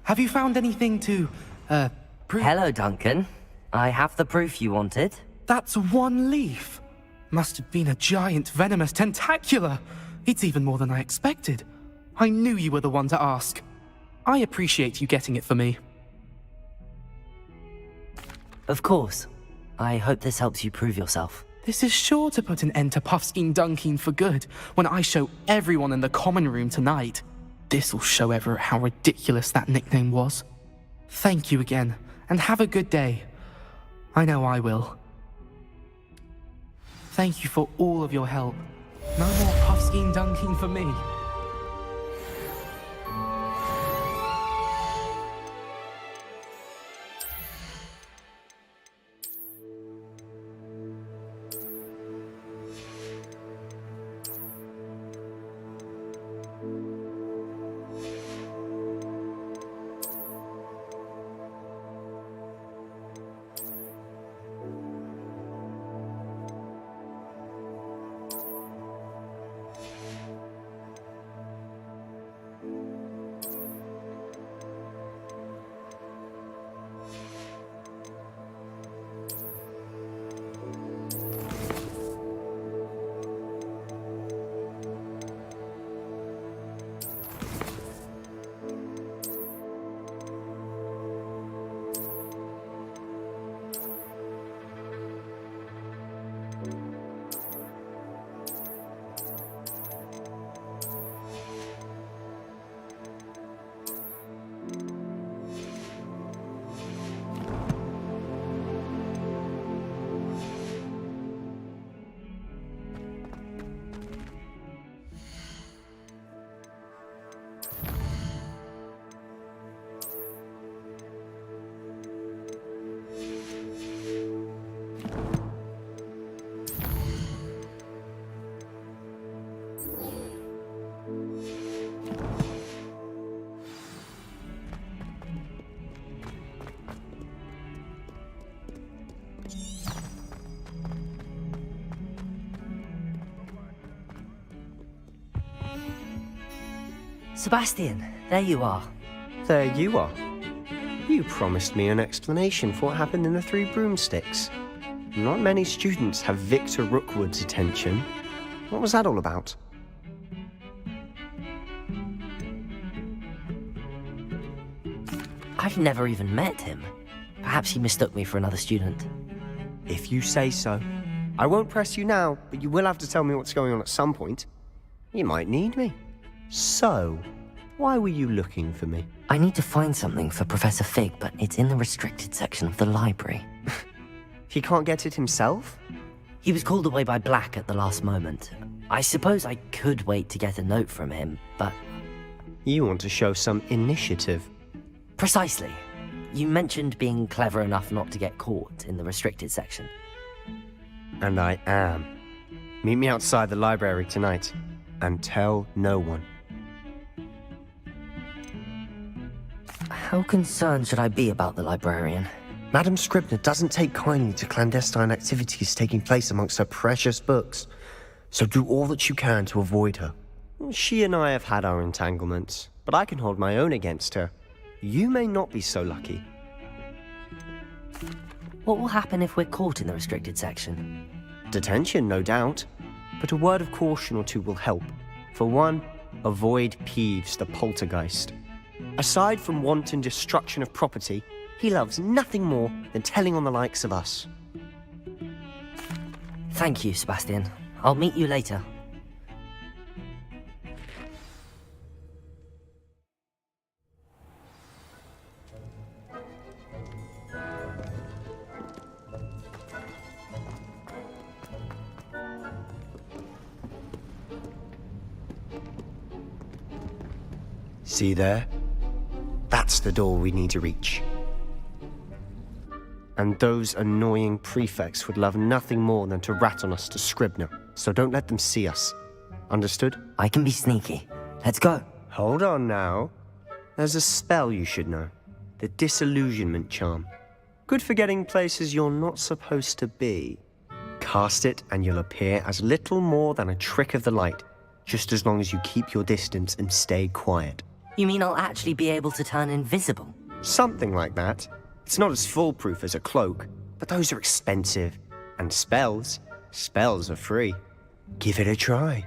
Have you found anything to, prove? Hello, Duncan. I have the proof you wanted. That's one leaf. Must have been a giant venomous tentacula. It's even more than I expected. I knew you were the one to ask. I appreciate you getting it for me. Of course. I hope this helps you prove yourself. This is sure to put an end to Puffskein Dunkin for good when I show everyone in the common room tonight. This'll show Everett how ridiculous that nickname was. Thank you again, and have a good day. I know I will. Thank you for all of your help. No more Puffskein Dunkin for me. Sebastian, there you are. There you are. You promised me an explanation for what happened in the Three Broomsticks. Not many students have Victor Rookwood's attention. What was that all about? I've never even met him. Perhaps he mistook me for another student. If you say so. I won't press you now, but you will have to tell me what's going on at some point. You might need me. So, why were you looking for me? I need to find something for Professor Fig, but it's in the restricted section of the library. He can't get it himself? He was called away by Black at the last moment. I suppose I could wait to get a note from him, but... You want to show some initiative. Precisely. You mentioned being clever enough not to get caught in the restricted section. And I am. Meet me outside the library tonight, and tell no one. How concerned should I be about the librarian? Madam Scribner doesn't take kindly to clandestine activities taking place amongst her precious books, so do all that you can to avoid her. She and I have had our entanglements, but I can hold my own against her. You may not be so lucky. What will happen if we're caught in the restricted section? Detention, no doubt. But a word of caution or two will help. For one, avoid Peeves, the poltergeist. Aside from wanton destruction of property, he loves nothing more than telling on the likes of us. Thank you, Sebastian. I'll meet you later. See there? That's the door we need to reach. And those annoying prefects would love nothing more than to rat on us to Scribner, so don't let them see us. Understood? I can be sneaky. Let's go. Hold on now. There's a spell you should know. The Disillusionment Charm. Good for getting places you're not supposed to be. Cast it and you'll appear as little more than a trick of the light, just as long as you keep your distance and stay quiet. You mean I'll actually be able to turn invisible? Something like that. It's not as foolproof as a cloak, but those are expensive. And spells are free. Give it a try.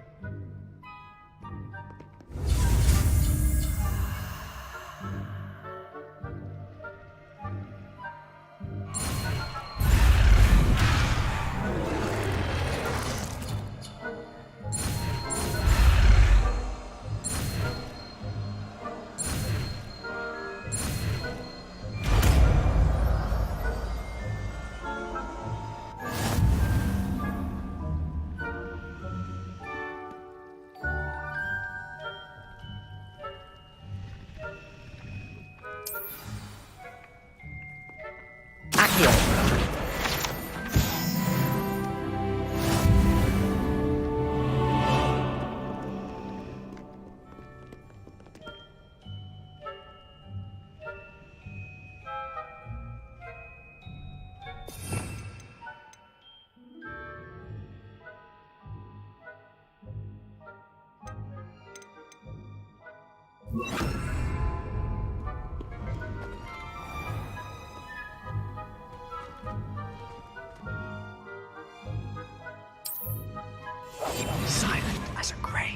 Silent as a grave.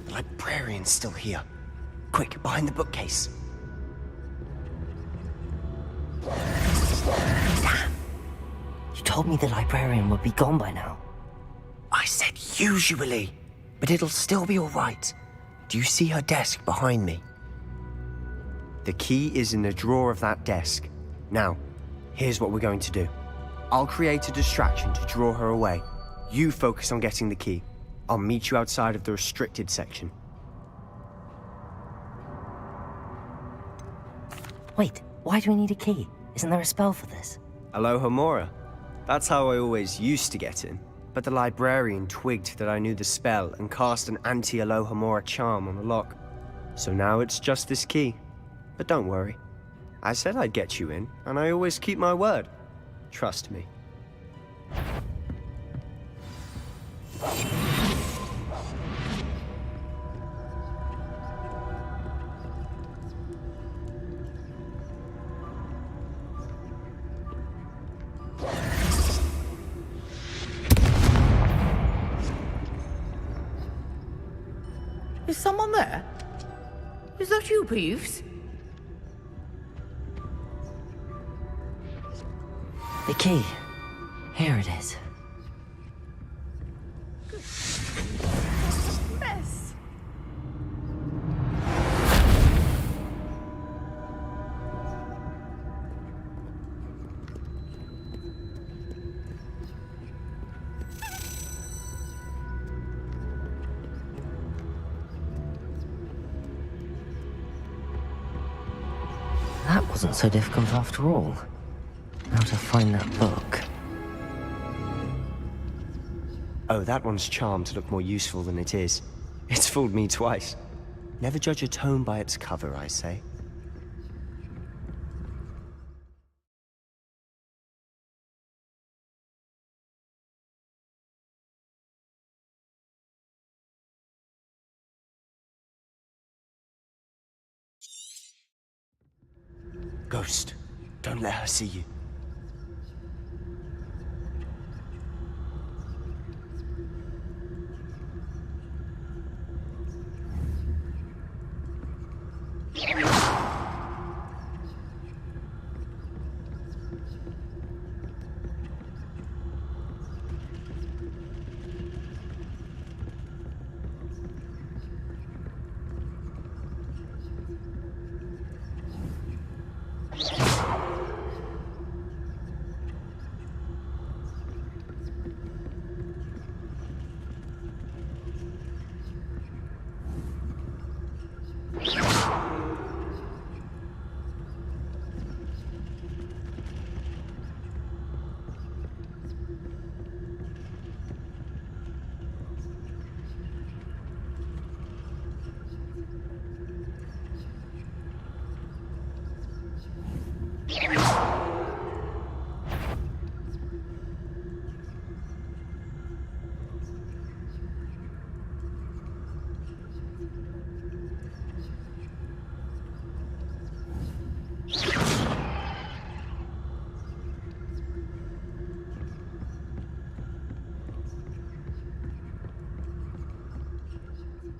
The librarian's still here. Quick, behind the bookcase. Damn! You told me the librarian would be gone by now. I said usually, but it'll still be all right. Do you see her desk behind me? The key is in the drawer of that desk. Now, here's what we're going to do. I'll create a distraction to draw her away. You focus on getting the key. I'll meet you outside of the restricted section. Wait, why do we need a key? Isn't there a spell for this? Alohomora. That's how I always used to get in. But the librarian twigged that I knew the spell and cast an anti-Alohomora charm on the lock. So now it's just this key. But don't worry. I said I'd get you in, and I always keep my word. Trust me. Is someone there? Is that you, Peeves? The key. Here it is. Mess. That wasn't so difficult after all. How to find that book. Oh, that one's charmed to look more useful than it is. It's fooled me twice. Never judge a tome by its cover, I say. Ghost, don't let her see you.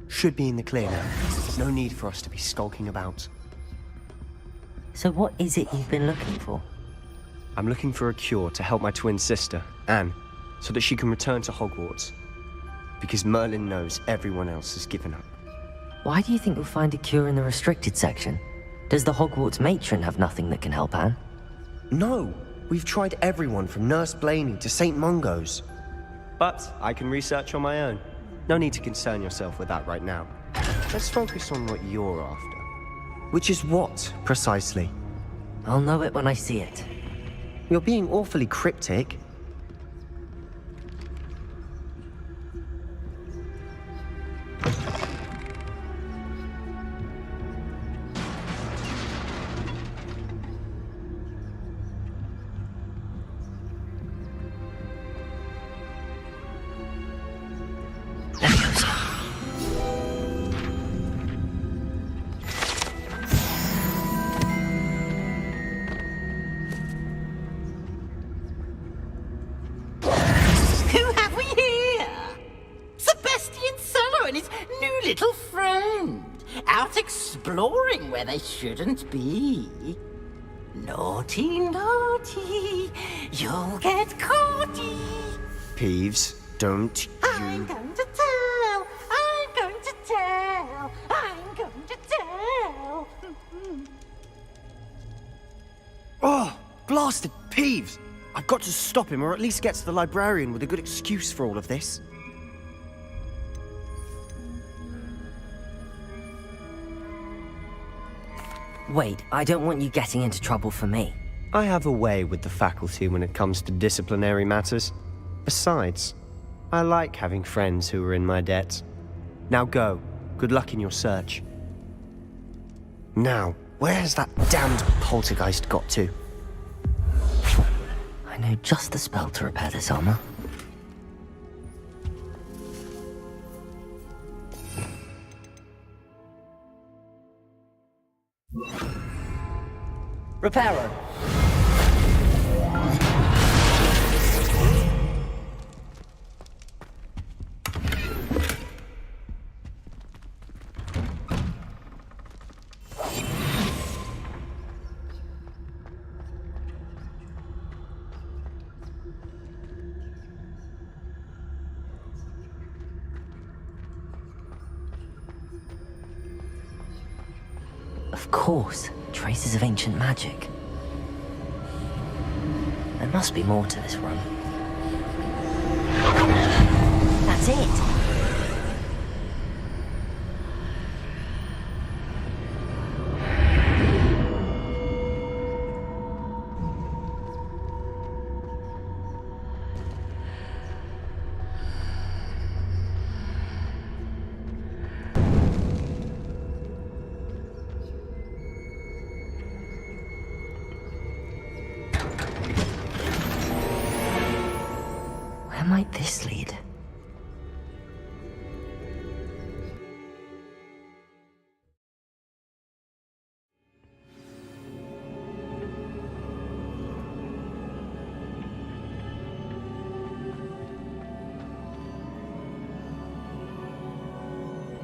Should be in the clear now. No need for us to be skulking about. So what is it you've been looking for? I'm looking for a cure to help my twin sister, Anne, so that she can return to Hogwarts. Because Merlin knows everyone else has given up. Why do you think you'll find a cure in the restricted section? Does the Hogwarts matron have nothing that can help Anne? No! We've tried everyone from Nurse Blaney to St. Mungo's. But I can research on my own. No need to concern yourself with that right now. Let's focus on what you're after. Which is what, precisely? I'll know it when I see it. You're being awfully cryptic. Little friend, out exploring where they shouldn't be. Naughty, naughty, you'll get caughty. Peeves, don't I'm going to tell, I'm going to tell, I'm going to tell. Oh, blasted Peeves! I've got to stop him, or at least get to the librarian with a good excuse for all of this. Wait, I don't want you getting into trouble for me. I have a way with the faculty when it comes to disciplinary matters. Besides, I like having friends who are in my debt. Now go. Good luck in your search. Now, where has that damned poltergeist got to? I know just the spell to repair this armor. Repairer! course, traces of ancient magic. There must be more to this run. That's it. Where might this lead?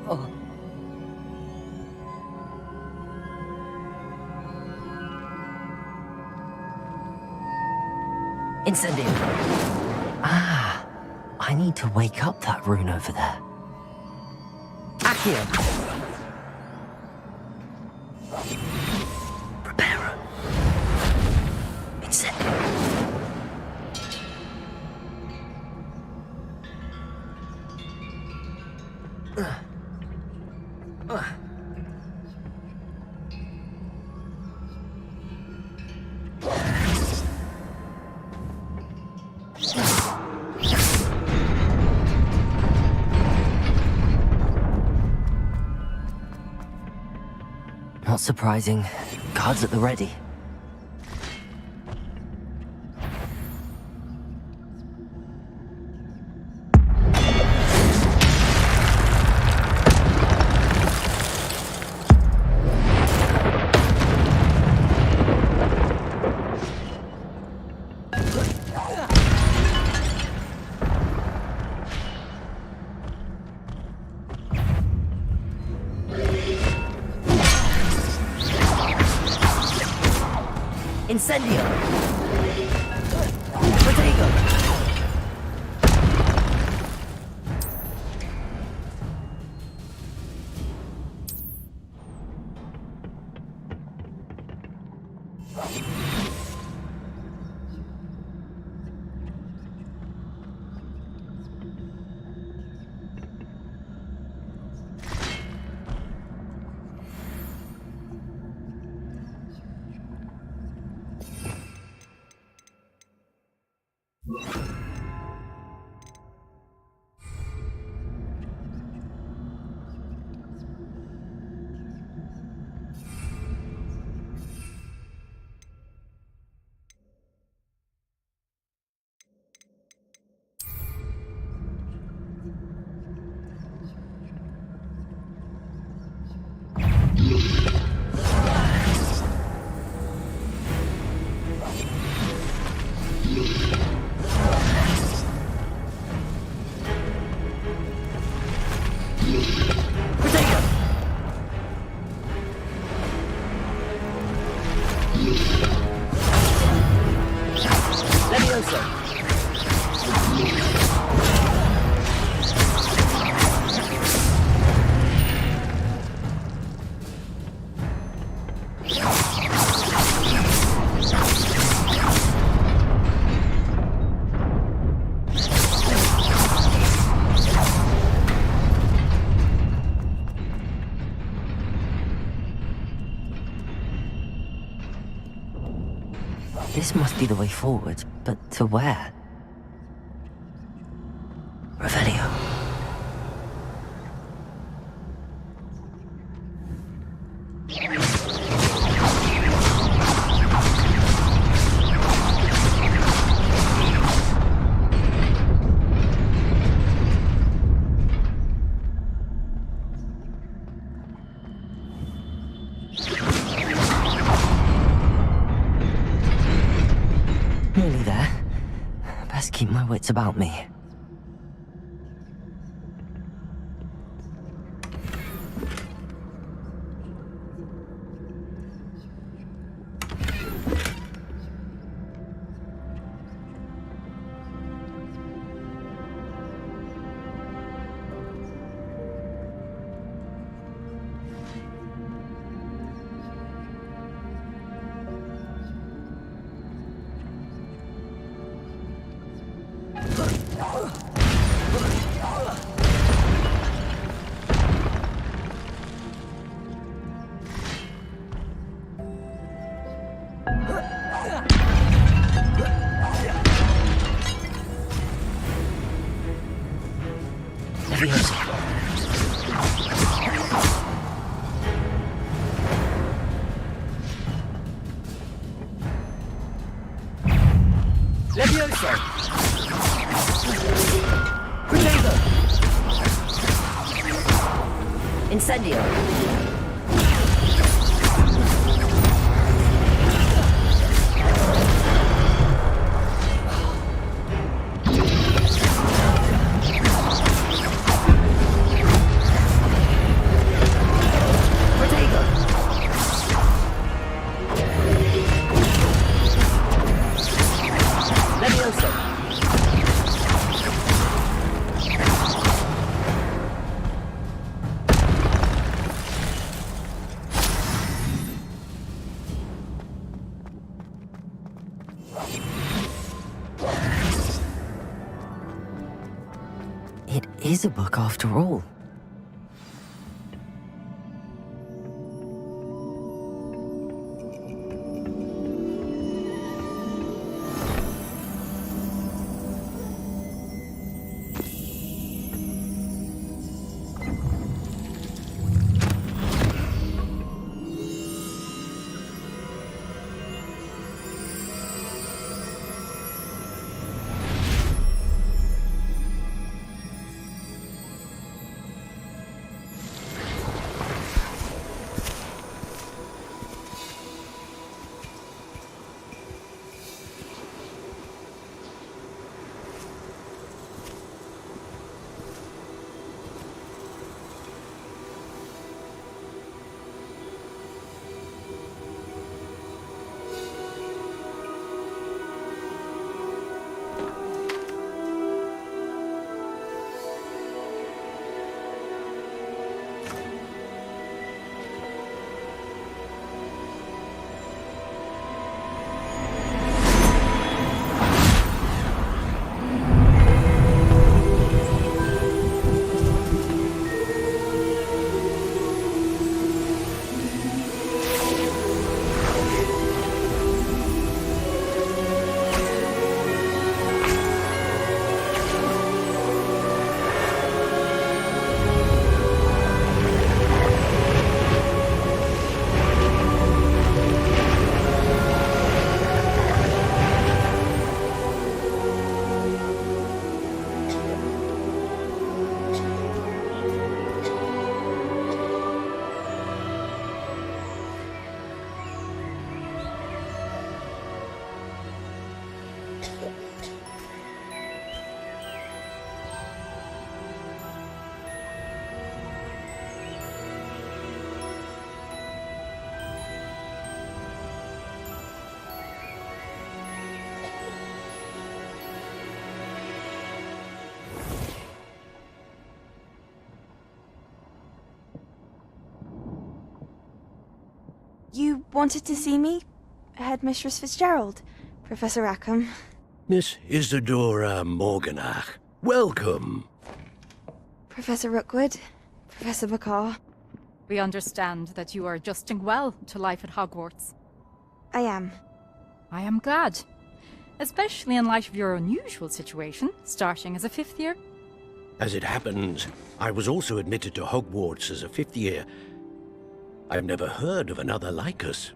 Oh. Incendio. Ah, I need to wake up that rune over there. Accio. Preparo. Incendio. Not surprising. Guards at the ready. Incendio. Protego. This must be the way forward, but to where? Revelio. Nearly there. Best keep my wits about me. Levioso! Grenado! Incendio! It is a book after all. You wanted to see me? Headmistress Fitzgerald, Professor Rackham. Miss Isadora Morganach, welcome. Professor Rookwood, Professor Bakar. We understand that you are adjusting well to life at Hogwarts. I am. I am glad. Especially in light of your unusual situation, starting as a 5th year. As it happens, I was also admitted to Hogwarts as a 5th year. I've never heard of another like us.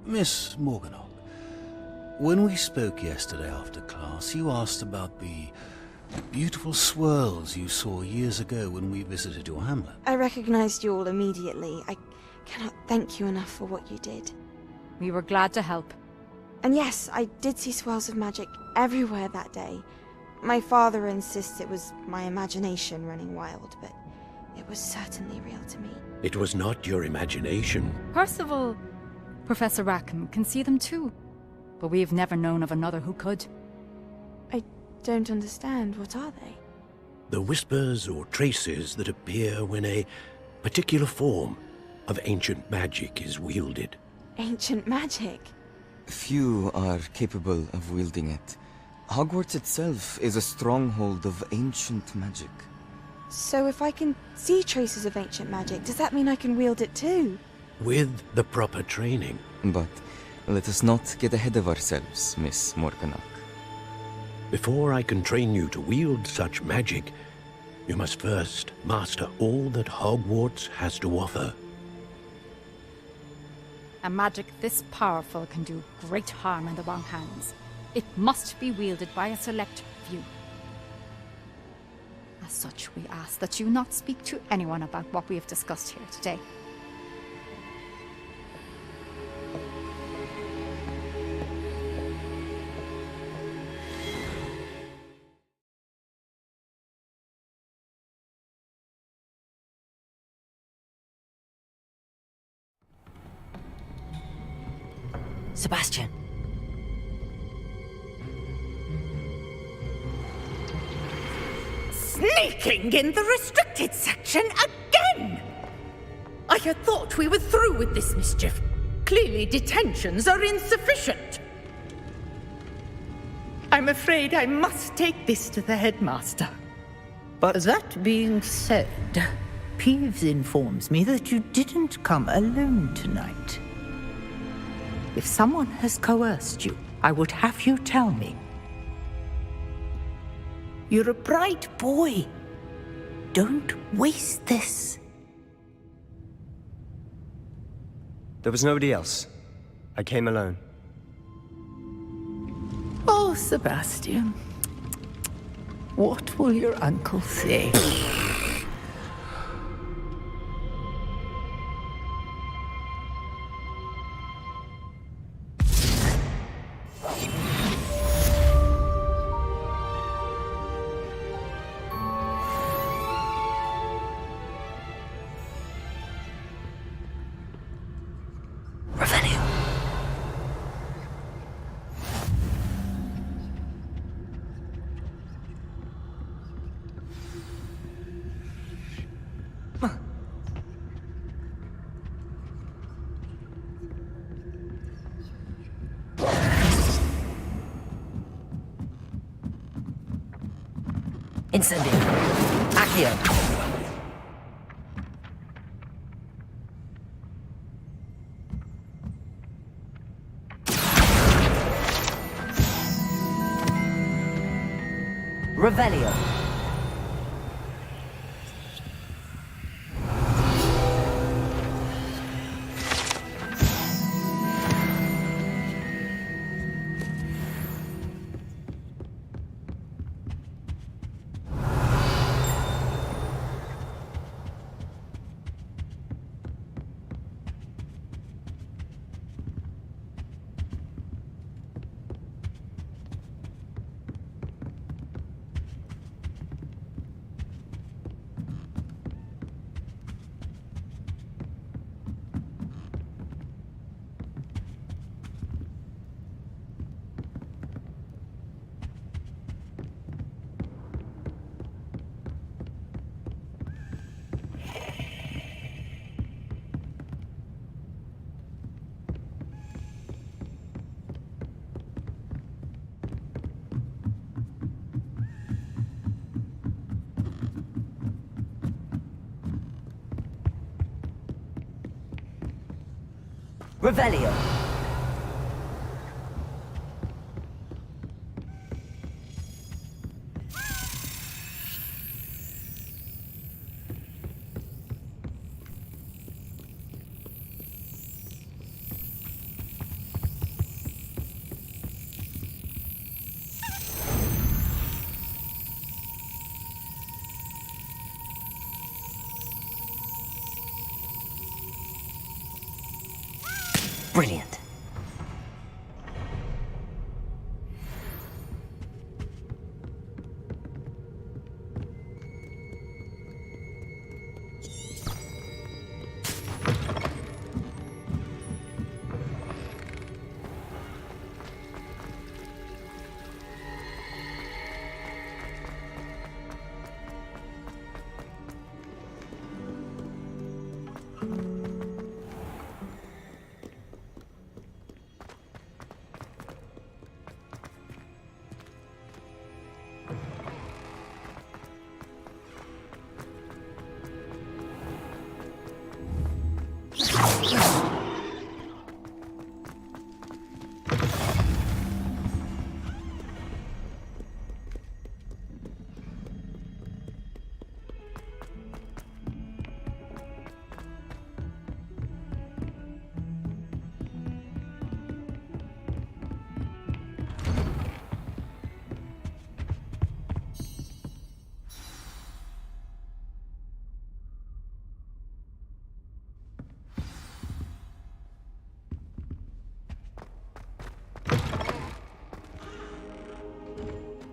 Miss Morganach, when we spoke yesterday after class, you asked about the beautiful swirls you saw years ago when we visited your hamlet. I recognized you all immediately. I cannot thank you enough for what you did. We were glad to help. And yes, I did see swirls of magic everywhere that day. My father insists it was my imagination running wild, but it was certainly real to me. It was not your imagination. Percival, Professor Rackham can see them too, but we've never known of another who could. I don't understand. What are they? The whispers or traces that appear when a particular form of ancient magic is wielded. Ancient magic? Few are capable of wielding it. Hogwarts itself is a stronghold of ancient magic. So if I can see traces of ancient magic, does that mean I can wield it too? With the proper training. But let us not get ahead of ourselves, Miss Morganach. Before I can train you to wield such magic, you must first master all that Hogwarts has to offer. A magic this powerful can do great harm in the wrong hands. It must be wielded by a select few. As such, we ask that you not speak to anyone about what we have discussed here today. Sebastian. Sneaking in the restricted section again! I had thought we were through with this mischief. Clearly detentions are insufficient. I'm afraid I must take this to the headmaster. But that being said, Peeves informs me that you didn't come alone tonight. If someone has coerced you, I would have you tell me. You're a bright boy. Don't waste this. There was nobody else. I came alone. Oh, Sebastian. What will your uncle say? Incendio. Accio. Revelio. Revelio. Brilliant.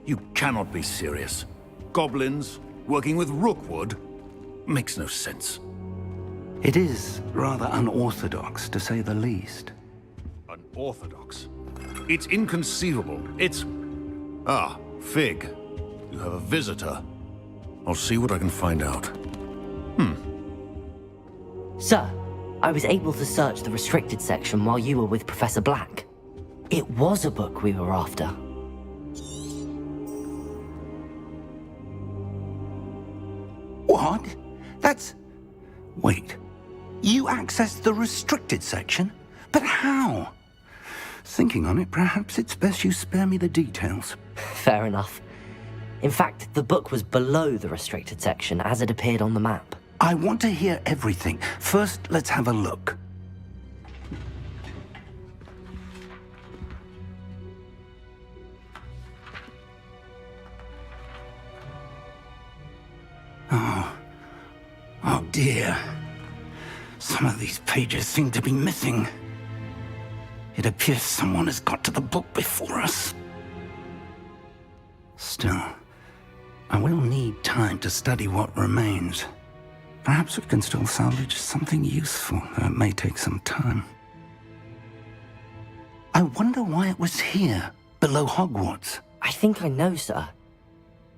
You cannot be serious. Goblins working with Rookwood? Makes no sense. It is rather unorthodox, to say the least. Unorthodox? It's inconceivable. It's... Ah, Fig. You have a visitor. I'll see what I can find out. Sir, I was able to search the restricted section while you were with Professor Black. It was a book we were after. What? That's... Wait. You accessed the restricted section? But how? Thinking on it, perhaps it's best you spare me the details. Fair enough. In fact, the book was below the restricted section as it appeared on the map. I want to hear everything. First, let's have a look. Oh dear. Some of these pages seem to be missing. It appears someone has got to the book before us. Still, I will need time to study what remains. Perhaps we can still salvage something useful, though it may take some time. I wonder why it was here, below Hogwarts. I think I know, sir.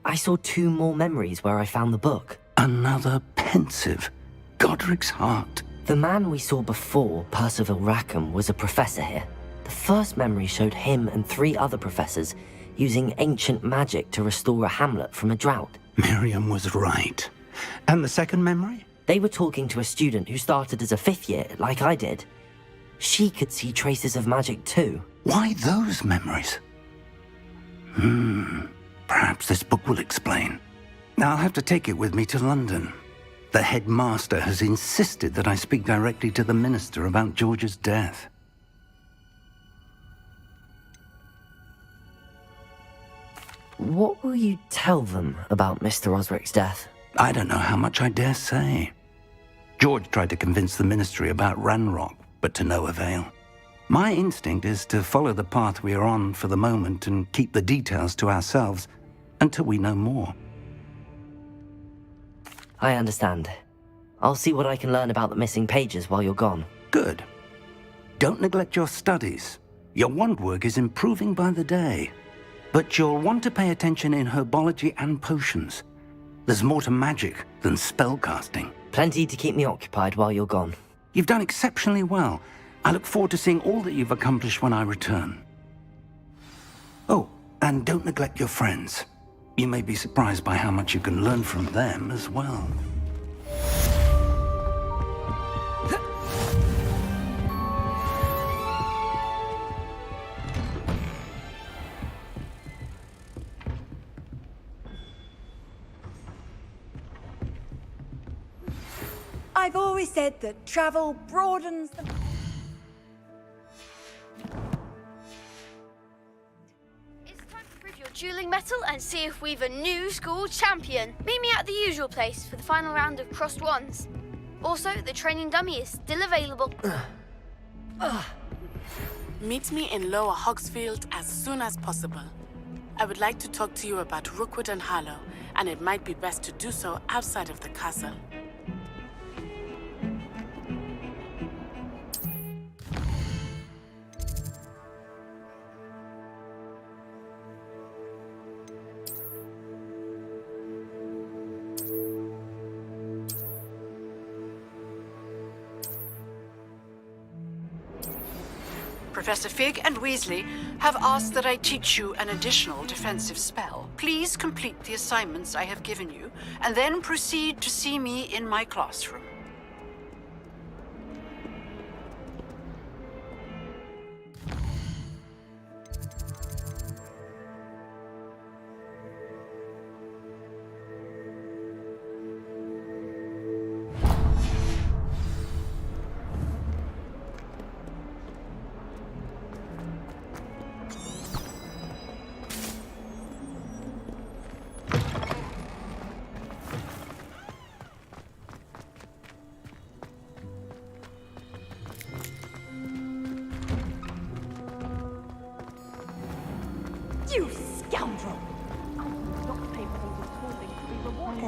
I saw 2 more memories where I found the book. Another pensive. Godric's heart. The man we saw before, Percival Rackham, was a professor here. The first memory showed him and 3 other professors using ancient magic to restore a hamlet from a drought. Miriam was right. And the second memory? They were talking to a student who started as a 5th year, like I did. She could see traces of magic too. Why those memories? Perhaps this book will explain. Now I'll have to take it with me to London. The headmaster has insisted that I speak directly to the minister about George's death. What will you tell them about Mr. Osric's death? I don't know how much I dare say. George tried to convince the ministry about Ranrock, but to no avail. My instinct is to follow the path we are on for the moment and keep the details to ourselves until we know more. I understand. I'll see what I can learn about the missing pages while you're gone. Good. Don't neglect your studies. Your wand work is improving by the day. But you'll want to pay attention in herbology and potions. There's more to magic than spellcasting. Plenty to keep me occupied while you're gone. You've done exceptionally well. I look forward to seeing all that you've accomplished when I return. Oh, and don't neglect your friends. You may be surprised by how much you can learn from them as well. I've always said that travel broadens the... It's time to prove your dueling mettle and see if we've a new school champion. Meet me at the usual place for the final round of crossed wands. Also, the training dummy is still available. Meet me in Lower Hogsfield as soon as possible. I would like to talk to you about Rookwood and Harlow, and it might be best to do so outside of the castle. Professor Fig and Weasley have asked that I teach you an additional defensive spell. Please complete the assignments I have given you, and then proceed to see me in my classroom.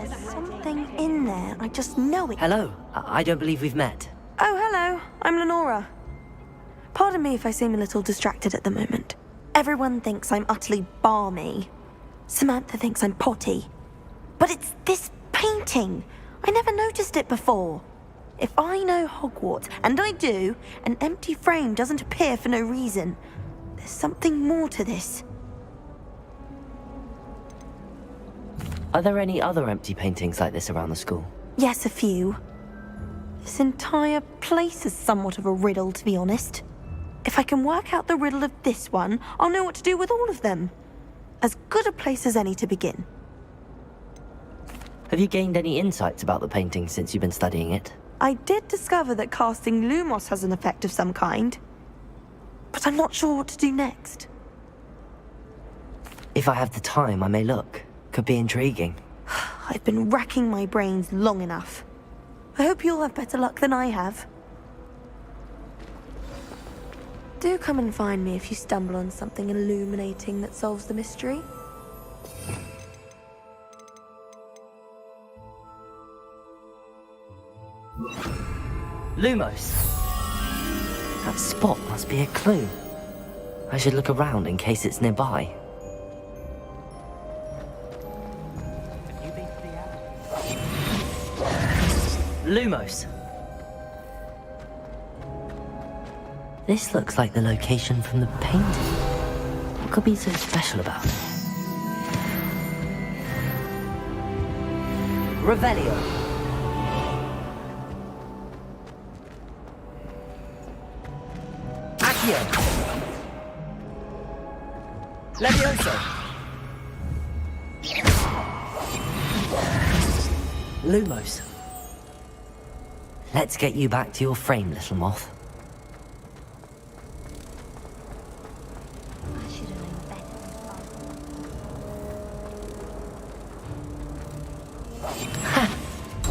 There's something in there. I just know it. Hello. I don't believe we've met. Oh, hello. I'm Lenora. Pardon me if I seem a little distracted at the moment. Everyone thinks I'm utterly balmy. Samantha thinks I'm potty. But it's this painting. I never noticed it before. If I know Hogwarts, and I do, an empty frame doesn't appear for no reason. There's something more to this. Are there any other empty paintings like this around the school? Yes, a few. This entire place is somewhat of a riddle, to be honest. If I can work out the riddle of this one, I'll know what to do with all of them. As good a place as any to begin. Have you gained any insights about the painting since you've been studying it? I did discover that casting Lumos has an effect of some kind. But I'm not sure what to do next. If I have the time, I may look. Could be intriguing. I've been racking my brains long enough. I hope you'll have better luck than I have. Do come and find me if you stumble on something illuminating that solves the mystery. Lumos! That spot must be a clue. I should look around in case it's nearby. Lumos! This looks like the location from the painting. What could be so special about it? Revelio! Accio! Levioso! Lumos. Let's get you back to your frame, little moth.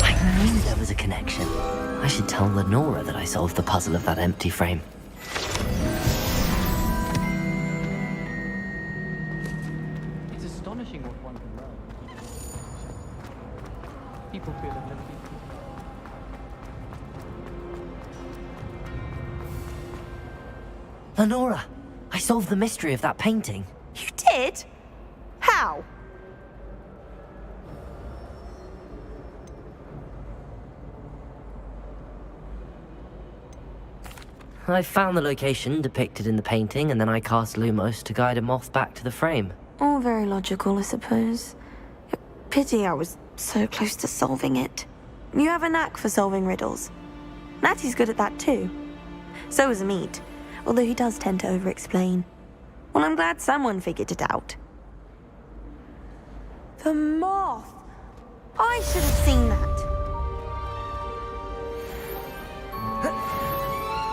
I knew there was a connection. I should tell Lenora that I solved the puzzle of that empty frame. It's astonishing what one can learn. People feel it never been. Lenora, I solved the mystery of that painting. You did? How? I found the location depicted in the painting, and then I cast Lumos to guide a moth back to the frame. All very logical, I suppose. Pity I was so close to solving it. You have a knack for solving riddles. Natty's good at that too. So is Amit, although he does tend to over-explain. Well, I'm glad someone figured it out. The moth! I should have seen that.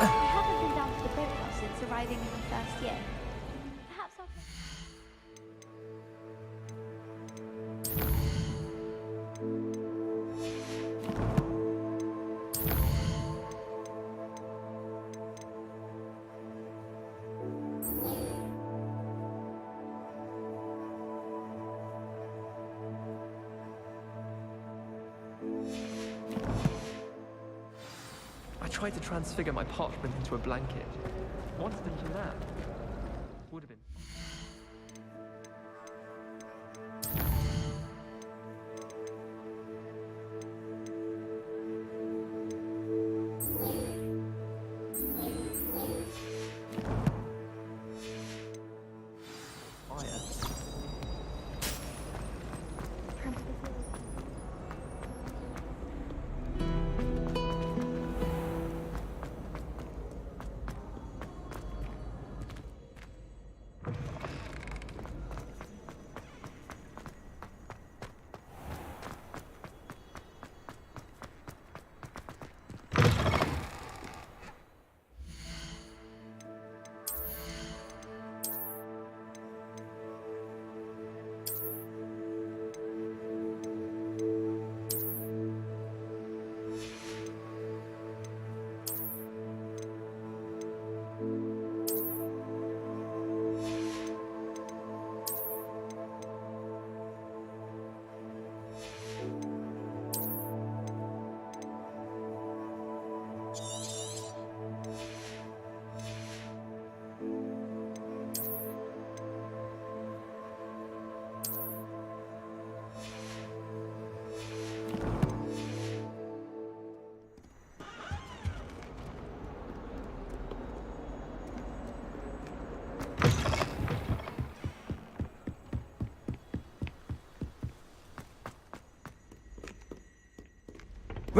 I haven't been down to the boathouse since arriving in my first year. Perhaps I'll... I tried to transfigure my parchment into a blanket. Once thinking that would have been.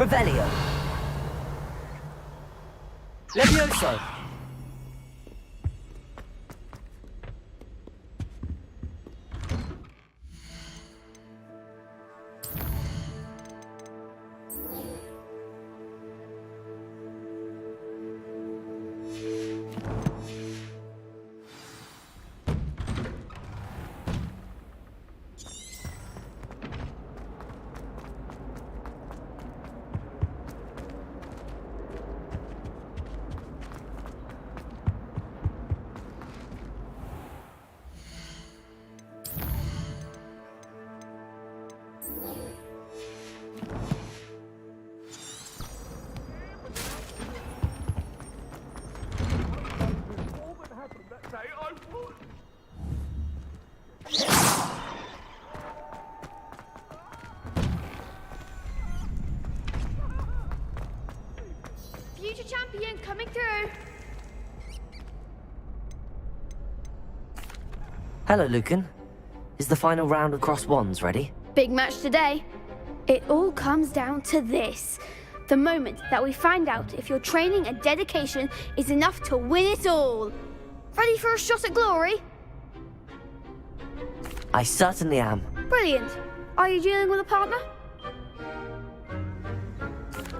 Revelio. Levioso. Future champion coming through. Hello, Lucan. Is the final round of Cross Wands ready? Big match today. It all comes down to this. The moment that we find out if your training and dedication is enough to win it all. Ready for a shot at glory? I certainly am. Brilliant. Are you dealing with a partner?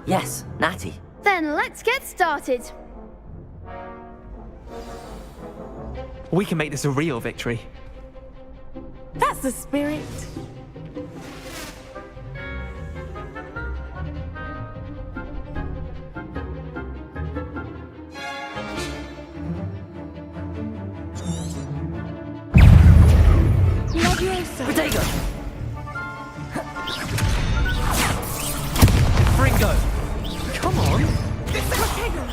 Yes, Natty. Then let's get started. We can make this a real victory. That's the spirit. Protego! Fringo! Come on! Protego!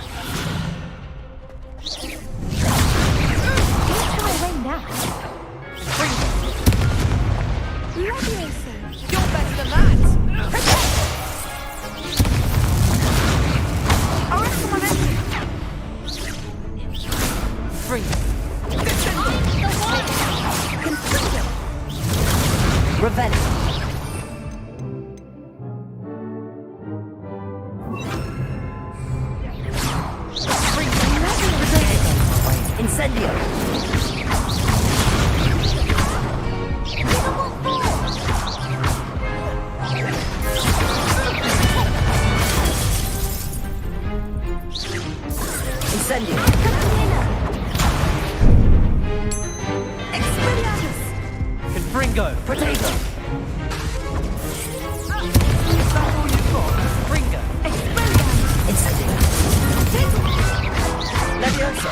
You're better than that! Free! Revenge! Incendio! Incendio! Confringo! Protego! Is that all you've got? Confringo! Incendio! Levioso!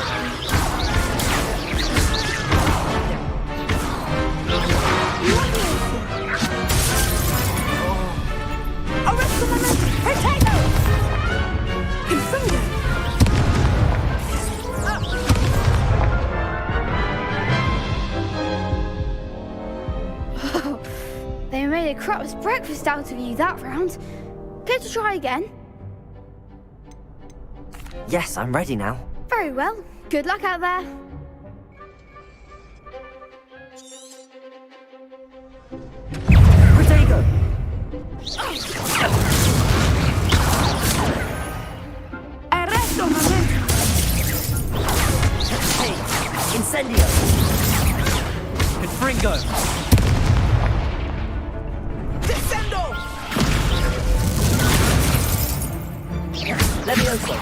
They made a crap's breakfast out of you that round. Care to try again? Yes, I'm ready now. Very well. Good luck out there. Protego! Arresto momento. Hey, Incendio! Confringo! Descendo! Levioso!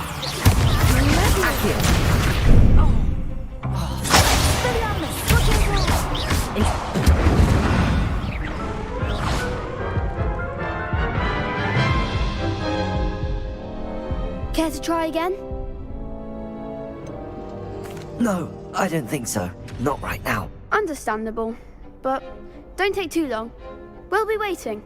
Accio! Care to try again? No, I don't think so. Not right now. Understandable. But don't take too long. We'll be waiting.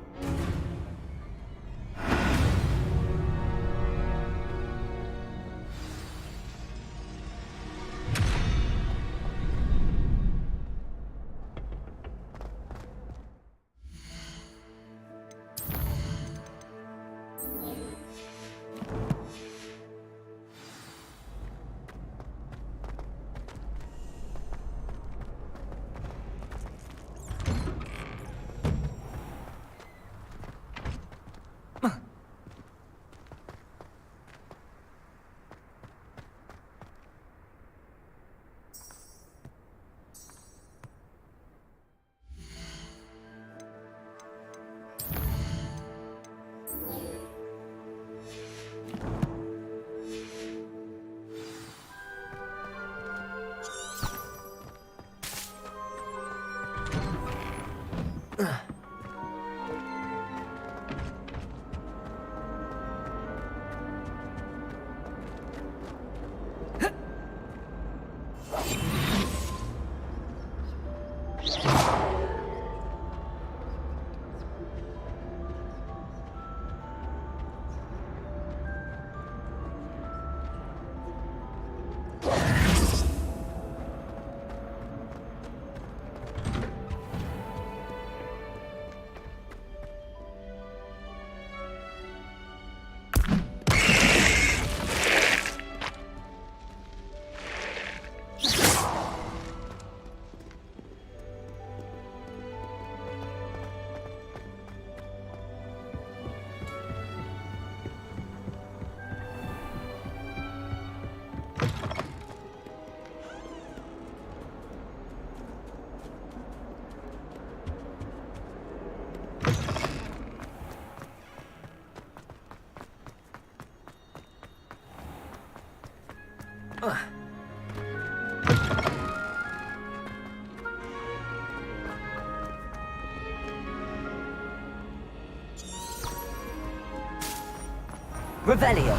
Revelio.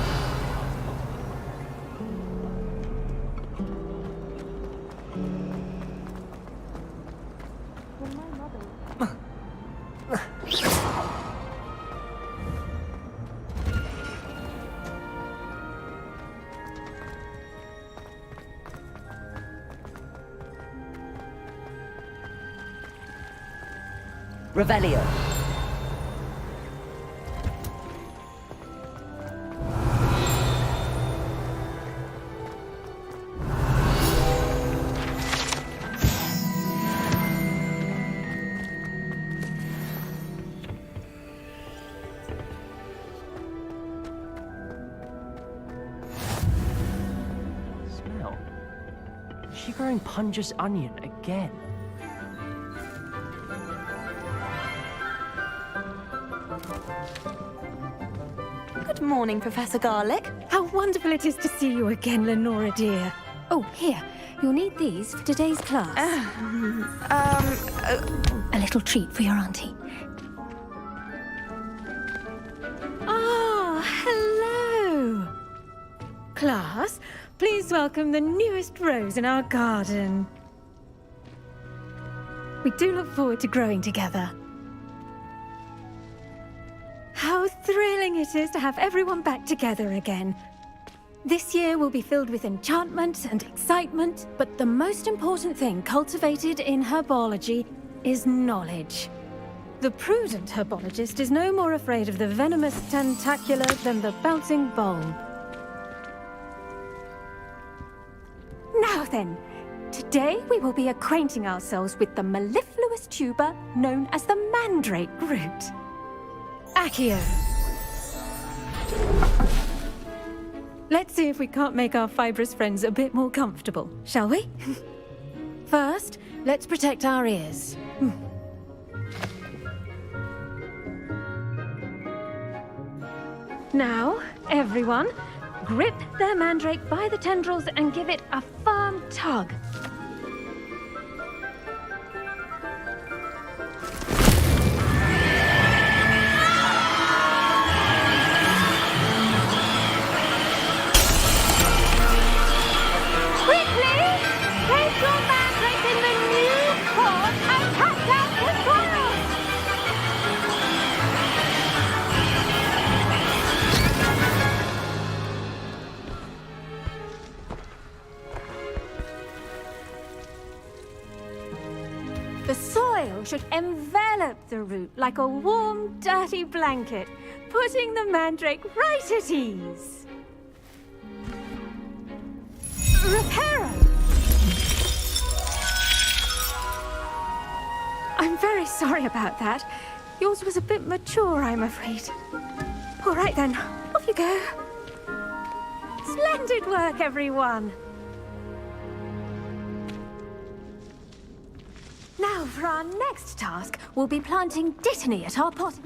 Revelio. Smell. Is she growing Punja's onion again? Good morning, Professor Garlic. How wonderful it is to see you again, Lenora dear. Oh, here. You'll need these for today's class. A little treat for your auntie. Ah, hello. Class, please welcome the newest rose in our garden. We do look forward to growing together. How thrilling it is to have everyone back together again. This year will be filled with enchantment and excitement, but the most important thing cultivated in herbology is knowledge. The prudent herbologist is no more afraid of the venomous tentacula than the bouncing bulb. Now then, today we will be acquainting ourselves with the mellifluous tuber known as the mandrake root. Accio. Let's see if we can't make our fibrous friends a bit more comfortable, shall we? First, let's protect our ears. Now, everyone, grip their mandrake by the tendrils and give it a firm tug. The soil should envelop the root like a warm, dirty blanket, putting the mandrake right at ease. Reparo! I'm very sorry about that. Yours was a bit mature, I'm afraid. All right then, off you go. Splendid work, everyone! Now, for our next task, we'll be planting dittany at our pot.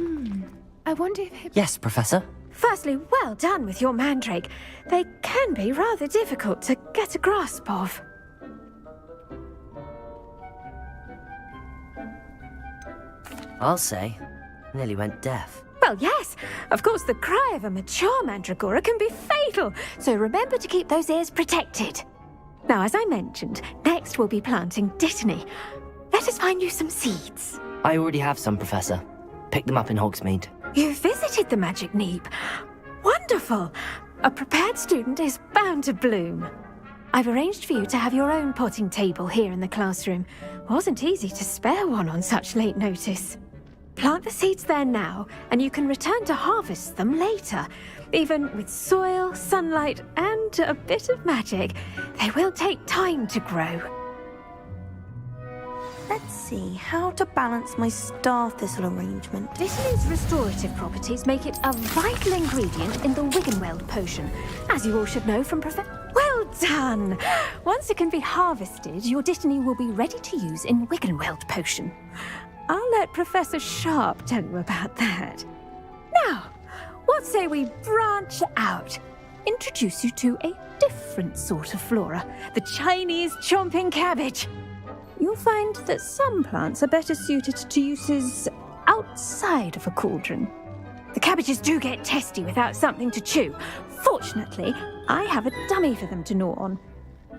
I wonder if... Yes, Professor. Firstly, well done with your mandrake. They can be rather difficult to get a grasp of. I'll say. Nearly went deaf. Well, yes. Of course, the cry of a mature mandragora can be fatal, so remember to keep those ears protected. Now, as I mentioned, next we'll be planting dittany. Let us find you some seeds. I already have some, Professor. Picked them up in Hogsmeade. You visited the Magic Neep. Wonderful. A prepared student is bound to bloom. I've arranged for you to have your own potting table here in the classroom. Wasn't easy to spare one on such late notice. Plant the seeds there now, and you can return to harvest them later. Even with soil, sunlight, and a bit of magic, they will take time to grow. Let's see, how to balance my star thistle arrangement. Dittany's restorative properties make it a vital ingredient in the Wiggenweld potion, as you all should know from Well done! Once it can be harvested, your dittany will be ready to use in Wiggenweld potion. I'll let Professor Sharp tell you about that. Now, what say we branch out? Introduce you to a different sort of flora, the Chinese chomping cabbage. You'll find that some plants are better suited to uses outside of a cauldron. The cabbages do get testy without something to chew. Fortunately, I have a dummy for them to gnaw on.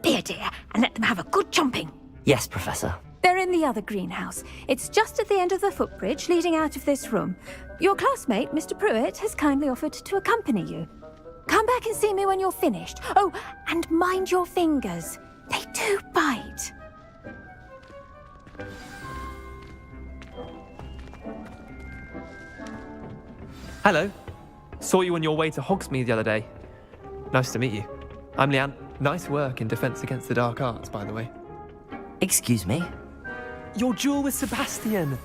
Be a dear and let them have a good chomping. Yes, Professor. They're in the other greenhouse. It's just at the end of the footbridge leading out of this room. Your classmate, Mr. Pruitt, has kindly offered to accompany you. Come back and see me when you're finished. Oh, and mind your fingers. They do bite. Hello. Saw you on your way to Hogsmeade the other day. Nice to meet you. I'm Leanne. Nice work in Defense Against the Dark Arts, by the way. Excuse me? Your duel with Sebastian.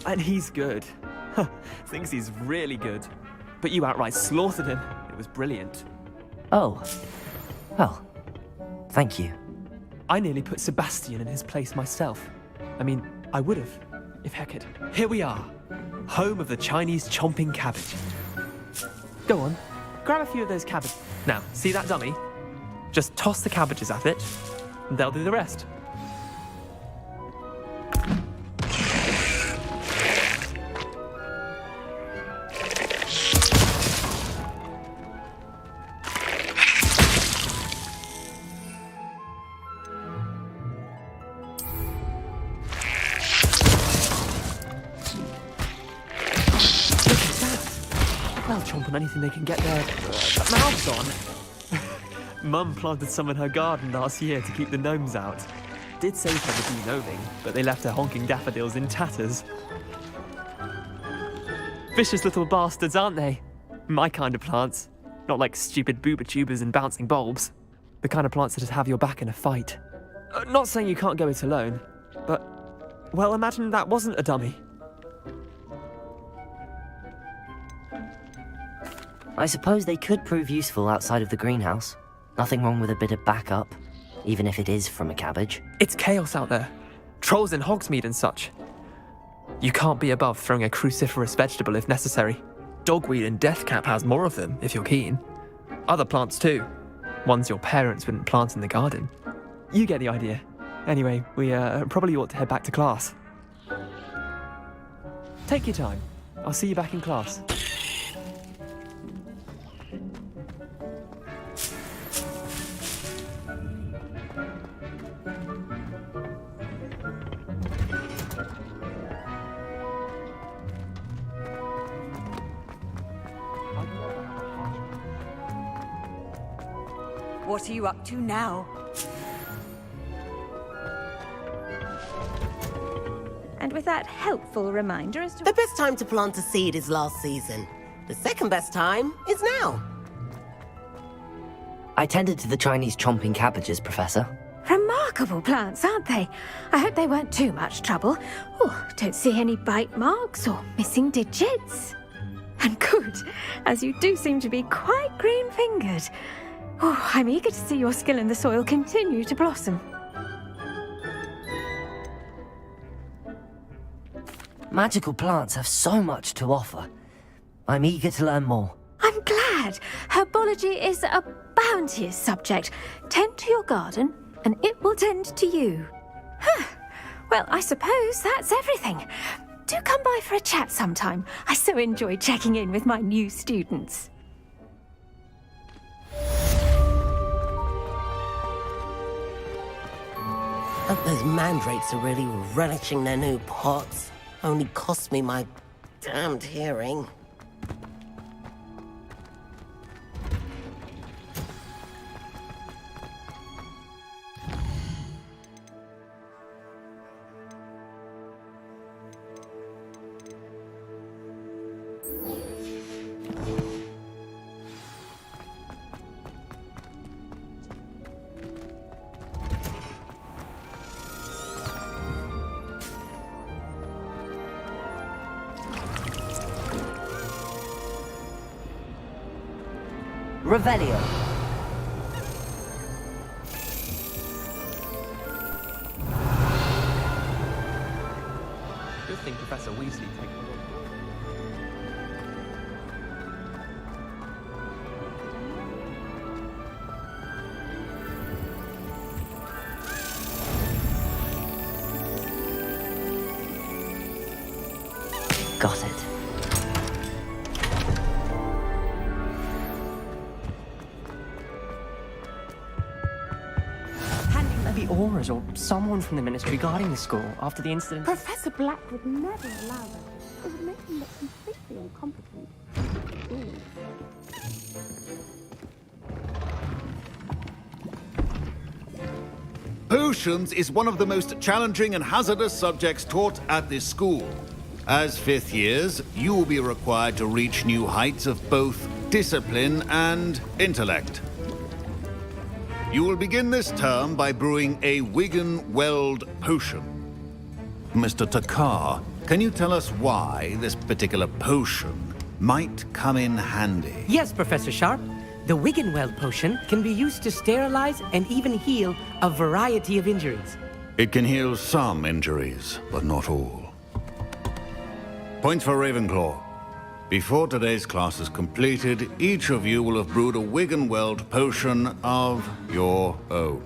And he's good. Thinks he's really good. But you outright slaughtered him. It was brilliant. Oh. Well, thank you. I nearly put Sebastian in his place myself. I mean, I would have, if Hecate. Here we are. Home of the Chinese chomping cabbage. Go on, grab a few of those cabbages. Now, see that dummy? Just toss the cabbages at it, and they'll do the rest. They'll chomp on anything they can get their mouths on. Mum planted some in her garden last year to keep the gnomes out. Did save her the de-gnoming, but they left her honking daffodils in tatters. Vicious little bastards, aren't they? My kind of plants. Not like stupid booba tubers and bouncing bulbs. The kind of plants that'd have your back in a fight. Not saying you can't go it alone, but, well, imagine that wasn't a dummy. I suppose they could prove useful outside of the greenhouse. Nothing wrong with a bit of backup, even if it is from a cabbage. It's chaos out there. Trolls in Hogsmeade and such. You can't be above throwing a cruciferous vegetable if necessary. Dogweed and deathcap has more of them, if you're keen. Other plants too. Ones your parents wouldn't plant in the garden. You get the idea. Anyway, we probably ought to head back to class. Take your time. I'll see you back in class. What are you up to now? And with that helpful reminder as to... The best time to plant a seed is last season. The second best time is now. I tended to the Chinese chomping cabbages, Professor. Remarkable plants, aren't they? I hope they weren't too much trouble. Oh, don't see any bite marks or missing digits. And good, as you do seem to be quite green-fingered. Oh, I'm eager to see your skill in the soil continue to blossom. Magical plants have so much to offer. I'm eager to learn more. I'm glad. Herbology is a bounteous subject. Tend to your garden, and it will tend to you. Huh. Well, I suppose that's everything. Do come by for a chat sometime. I so enjoy checking in with my new students. Those mandrakes are really relishing their new pots. Only cost me my damned hearing. Revelio. Good thing Professor Weasley takes the room. Got it. Aurors or someone from the Ministry guarding the school after the incident. Professor Black would never allow that. It would make him look completely incompetent. Potions is one of the most challenging and hazardous subjects taught at this school. As fifth years, you will be required to reach new heights of both discipline and intellect. You will begin this term by brewing a Wigan-Weld potion. Mr. Takar, can you tell us why this particular potion might come in handy? Yes, Professor Sharp. The Wigan-Weld potion can be used to sterilize and even heal a variety of injuries. It can heal some injuries, but not all. Points for Ravenclaw. Before today's class is completed, each of you will have brewed a Wigan-Weld potion of your own.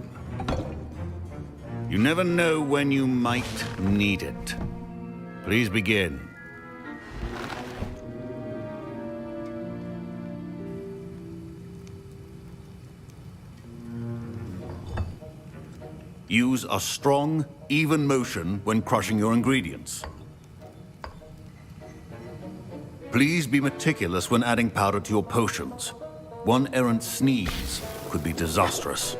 You never know when you might need it. Please begin. Use a strong, even motion when crushing your ingredients. Please be meticulous when adding powder to your potions. One errant sneeze could be disastrous.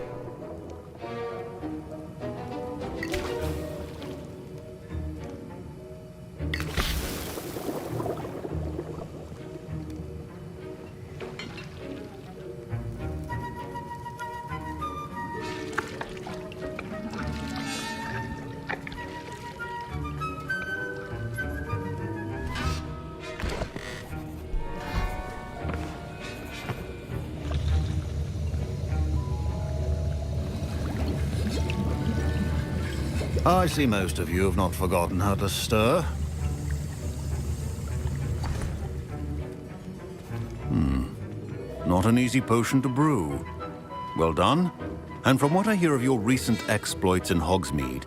I see most of you have not forgotten how to stir. Not an easy potion to brew. Well done. And from what I hear of your recent exploits in Hogsmeade,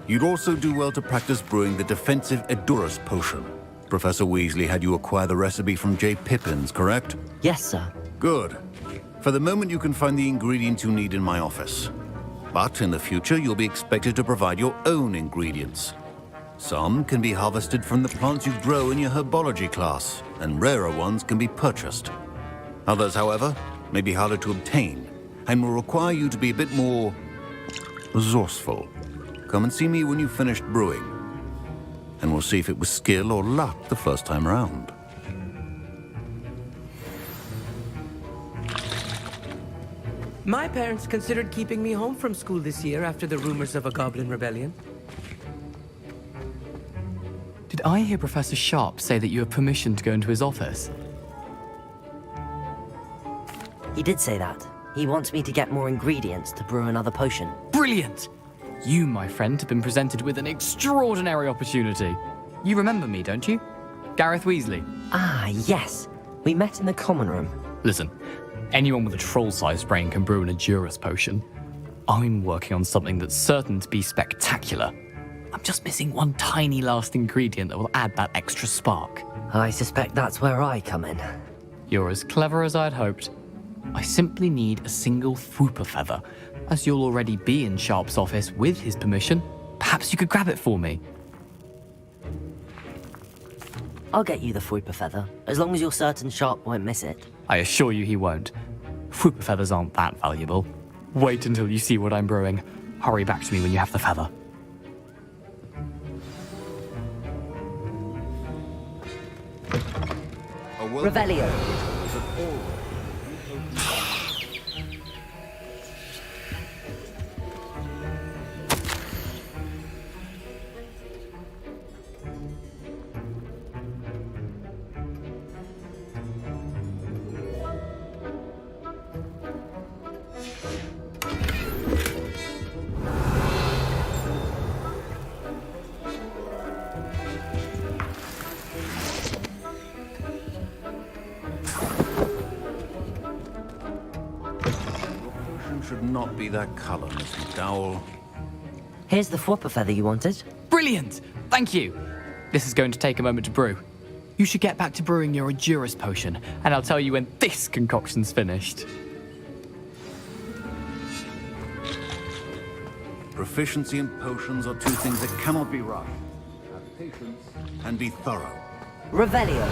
you'd also do well to practice brewing the defensive Edurus potion. Professor Weasley had you acquire the recipe from J. Pippin's, correct? Yes, sir. Good. For the moment, you can find the ingredients you need in my office. But in the future, you'll be expected to provide your own ingredients. Some can be harvested from the plants you grow in your herbology class, and rarer ones can be purchased. Others, however, may be harder to obtain, and will require you to be a bit more resourceful. Come and see me when you've finished brewing, and we'll see if it was skill or luck the first time around. My parents considered keeping me home from school this year after the rumors of a goblin rebellion. Did I hear Professor Sharp say that you have permission to go into his office? He did say that. He wants me to get more ingredients to brew another potion. Brilliant! You, my friend, have been presented with an extraordinary opportunity. You remember me, don't you? Gareth Weasley. Ah, yes. We met in the common room. Listen, anyone with a troll-sized brain can brew an Edurus potion. I'm working on something that's certain to be spectacular. I'm just missing one tiny last ingredient that will add that extra spark. I suspect that's where I come in. You're as clever as I'd hoped. I simply need a single Fwooper feather. As you'll already be in Sharp's office with his permission, perhaps you could grab it for me. I'll get you the Fwooper feather, as long as you're certain Sharp won't miss it. I assure you he won't. Fwooper feathers aren't that valuable. Wait until you see what I'm brewing. Hurry back to me when you have the feather. Revelio. Should not be that color, Miss McDowell. Here's the Fwooper feather you wanted. Brilliant! Thank you! This is going to take a moment to brew. You should get back to brewing your Edurus potion, and I'll tell you when this concoction's finished. Proficiency and potions are two things that cannot be rushed. Have patience and be thorough. Revelio.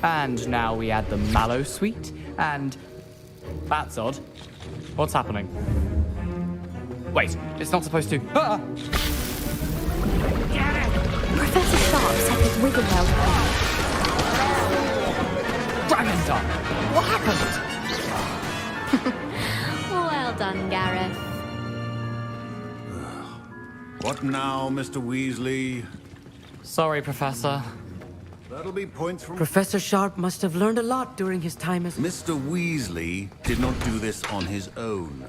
And now we add the mallow sweet, and... That's odd. What's happening? Wait, it's not supposed to... Ah! Professor Sharp said that Wiggenweld... Dragon Done! What happened? Well done, Gareth. What now, Mr. Weasley? Sorry, Professor. That'll be points from... Professor Sharp must have learned a lot during his time as... Mr. Weasley did not do this on his own.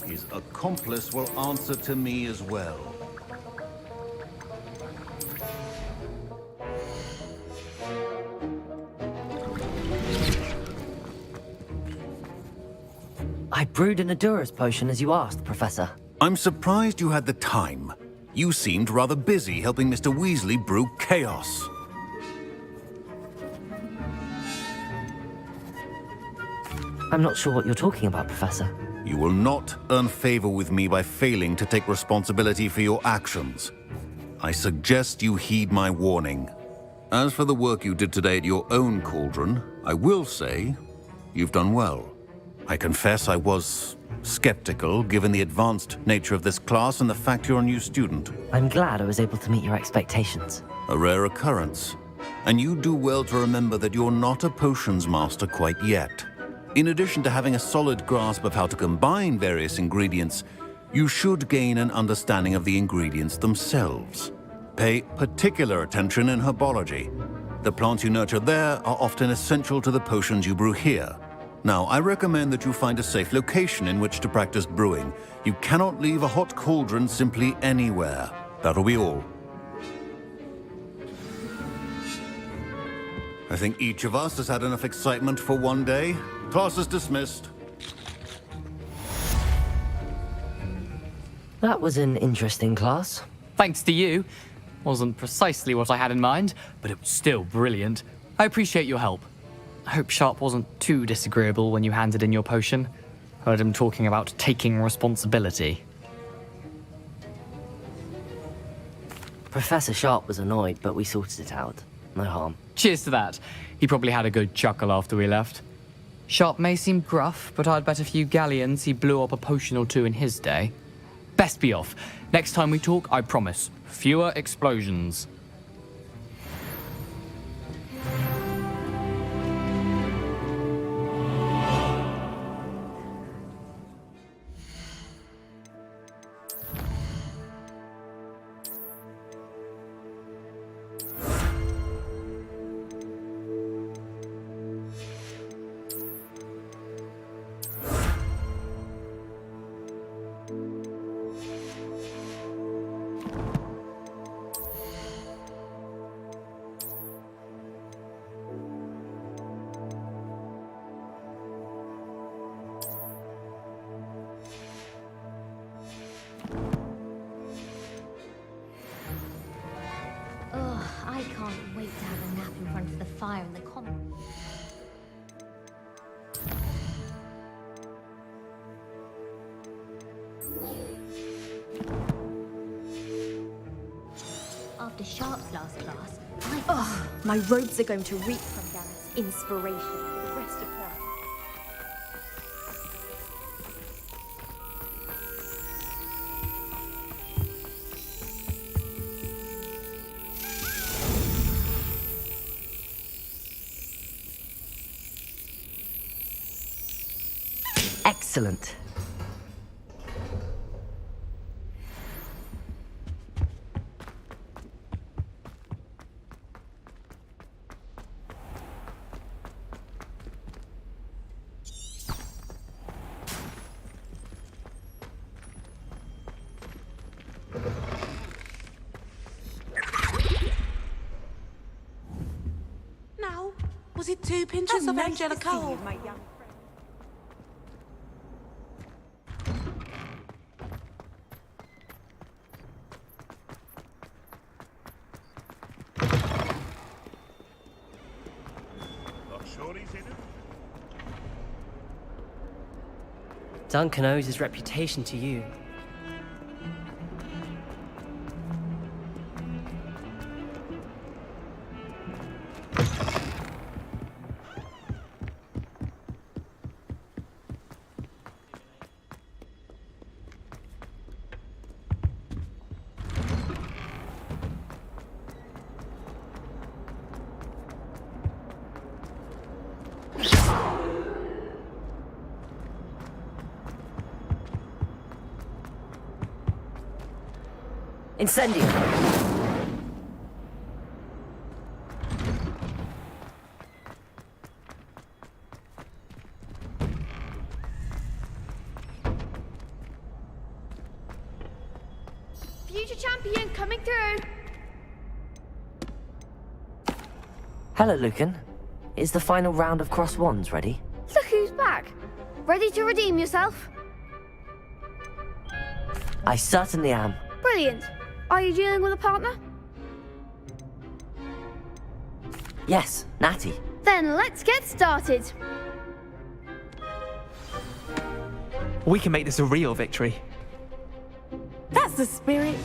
His accomplice will answer to me as well. I brewed an Adurus potion as you asked, Professor. I'm surprised you had the time. You seemed rather busy helping Mr. Weasley brew chaos. I'm not sure what you're talking about, Professor. You will not earn favor with me by failing to take responsibility for your actions. I suggest you heed my warning. As for the work you did today at your own cauldron, I will say you've done well. I confess I was skeptical, given the advanced nature of this class and the fact you're a new student. I'm glad I was able to meet your expectations. A rare occurrence. And you do well to remember that you're not a potions master quite yet. In addition to having a solid grasp of how to combine various ingredients, you should gain an understanding of the ingredients themselves. Pay particular attention in herbology. The plants you nurture there are often essential to the potions you brew here. Now, I recommend that you find a safe location in which to practice brewing. You cannot leave a hot cauldron simply anywhere. That'll be all. I think each of us has had enough excitement for one day. Class is dismissed. That was an interesting class. Thanks to you. Wasn't precisely what I had in mind, but it was still brilliant. I appreciate your help. I hope Sharp wasn't too disagreeable when you handed in your potion. Heard him talking about taking responsibility. Professor Sharp was annoyed, but we sorted it out. No harm. Cheers to that. He probably had a good chuckle after we left. Sharp may seem gruff, but I'd bet a few galleons he blew up a potion or two in his day. Best be off. Next time we talk, I promise, fewer explosions. I can't wait to have a nap in front of the fire in the common. After Sharp's last class, My robes are going to reek from Gareth's inspiration for the rest of term. Excellent. Now, was it 2 pinches of Angelica? Duncan owes his reputation to you. Incendio! Future champion coming through. Hello, Lucan. Is the final round of Cross Wands ready? Look who's back. Ready to redeem yourself? I certainly am. Brilliant. Are you dealing with a partner? Yes, Natty. Then let's get started. We can make this a real victory. That's the spirit.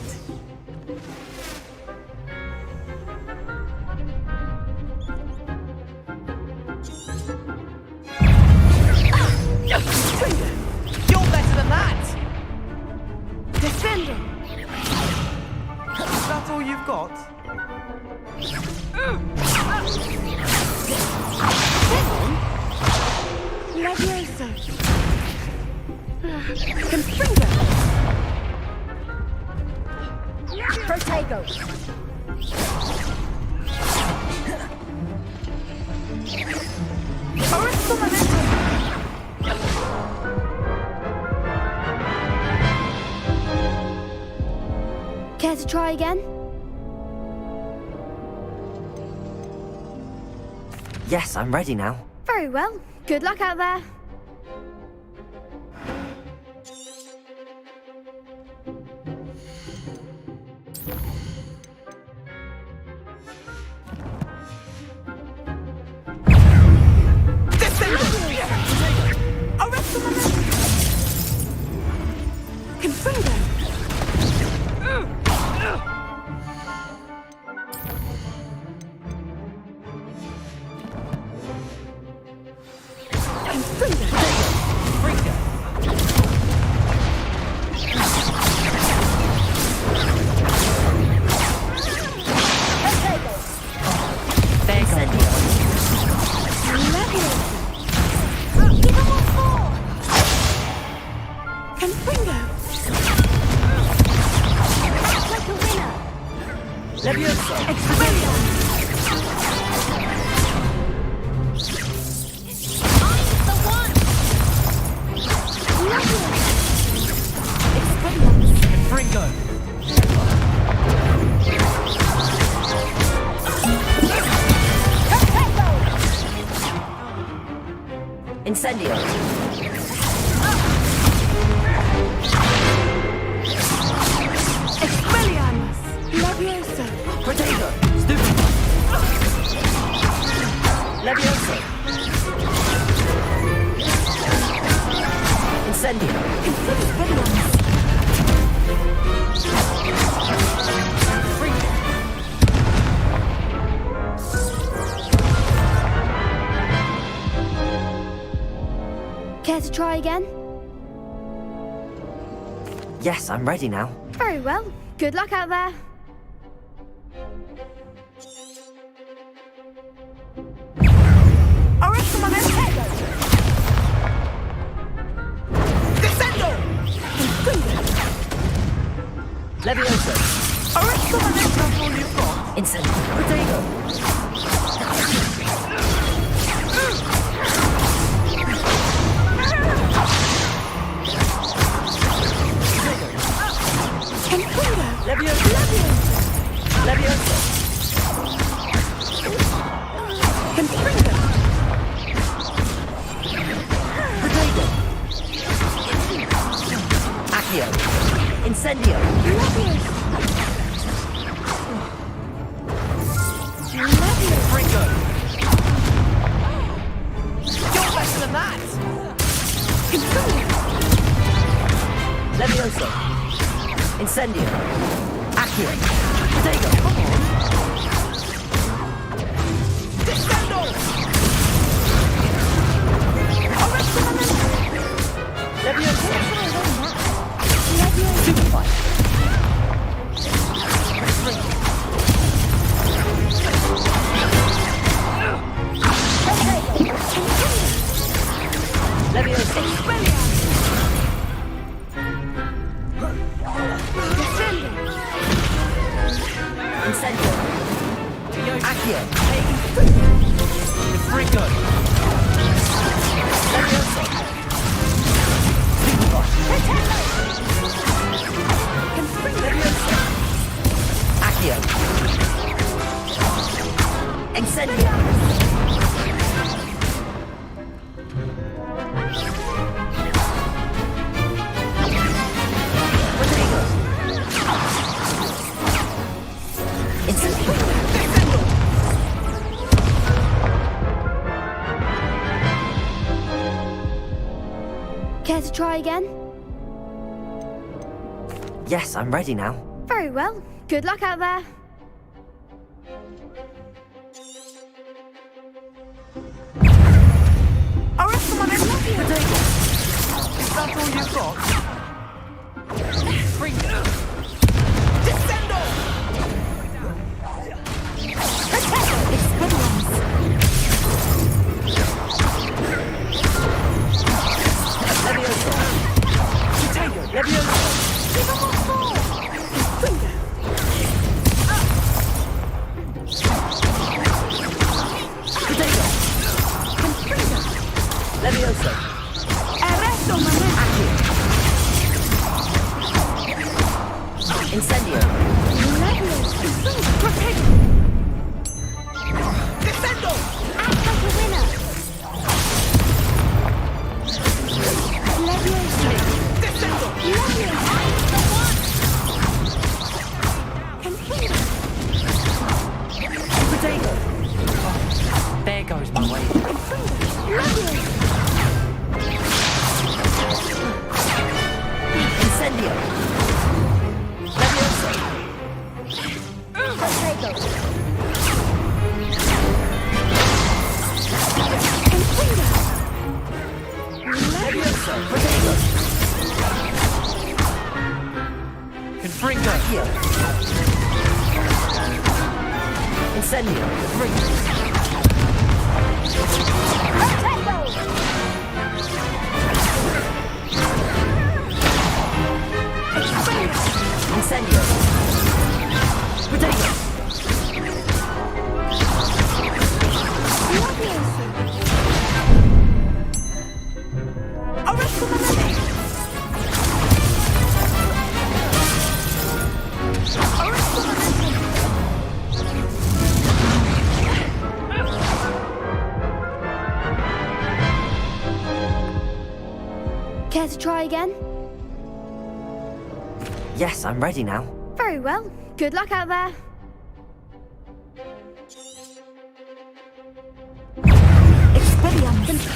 You're better than that! Defender! Is that all you've got? Levioso! Confringo! Protego! Care to try again? Yes, I'm ready now. Very well. Good luck out there. Incendio! Expelliarmus! Levioso! Protego! Stupid! Levioso! Incendio! Expelliarmus! Care to try again? Yes, I'm ready now. Very well. Good luck out there. Levioso. Arresto my next that's all you've got. Incendio. Potato. Levioso. Levioso. Confringo. Potato. Accio. Incendio. Confringo. You're better than that. Levioso. Incendio. Accio. Potato. Descendo. Levioso. Superfly. Levioso. Incendio. Accio. Confringo. Levioso. Levioso. Accio. Incendio. Care to try again? Yes, I'm ready now. Very well. Good luck out there. Arresto my next potato. Is that all you've got? Confringo. Descendo. Levioso. Potato. Levioso. Potato. Levioso. Arresto my next. Incendio. Potato. Descendo. Descendo. Potato. There goes my way. Incendio. Levioso. Potato. Levioso. Potato. Confringo. Accio. Incendio. Incendio. Potato. Arresto my next. Arresto my next. Care to try again? Yes, I'm ready now. Very well. Good luck out there. Expelliarmus.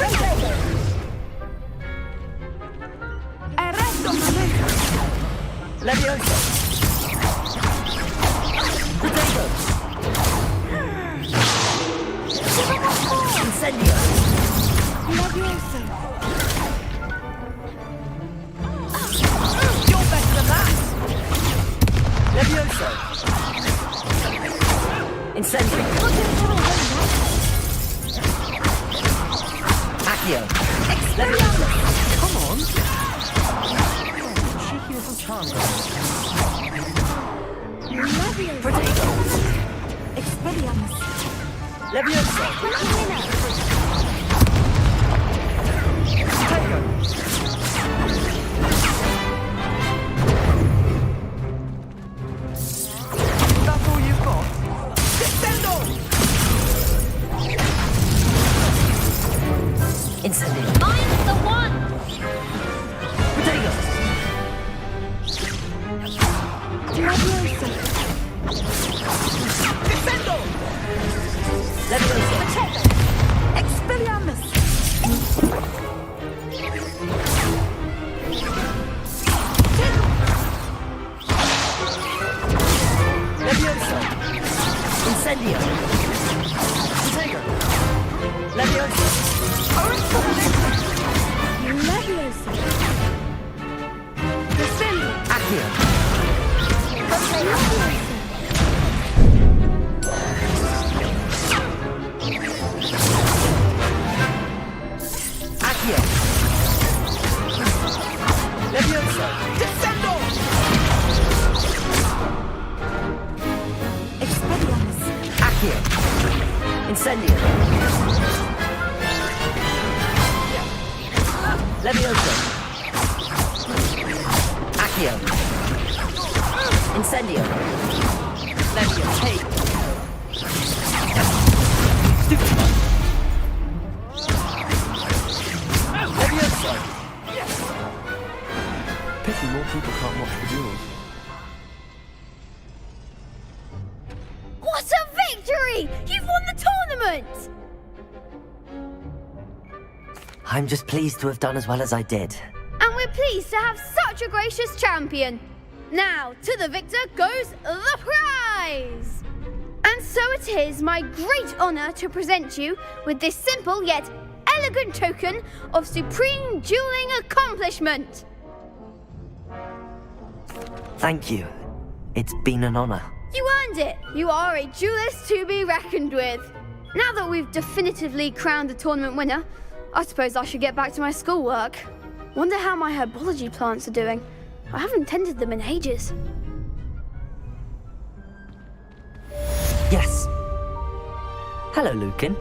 Arresto my next. Levioso. Potato. Incendio. Levioso. You're better than that. Levioso. Incendio. Accio. Levioso. Come on. Cheeky little charm. That's all you've got? Descendo! Incendio. Mine's the one! Potato. Descendo! Leviosa. Potato! Expelliarmus! Leviosa. Incendio. Potato. Leviosa. Leviosa. Descendo. Accio. Accio. Leviosa. Descendo! Expelliarmus. Accio. Incendio. Leviosa. Accio. Incendio. Leviosa. Leviosa. Pity more people can't watch the duels. What a victory! You've won the tournament! I'm just pleased to have done as well as I did. And we're pleased to have such a gracious champion. Now, to the victor goes the prize! And so it is my great honour to present you with this simple yet elegant token of supreme dueling accomplishment. Thank you. It's been an honor. You earned it. You are a duelist to be reckoned with. Now that we've definitively crowned the tournament winner, I suppose I should get back to my schoolwork. Wonder how my herbology plants are doing. I haven't tended them in ages. Yes. Hello, Lucan.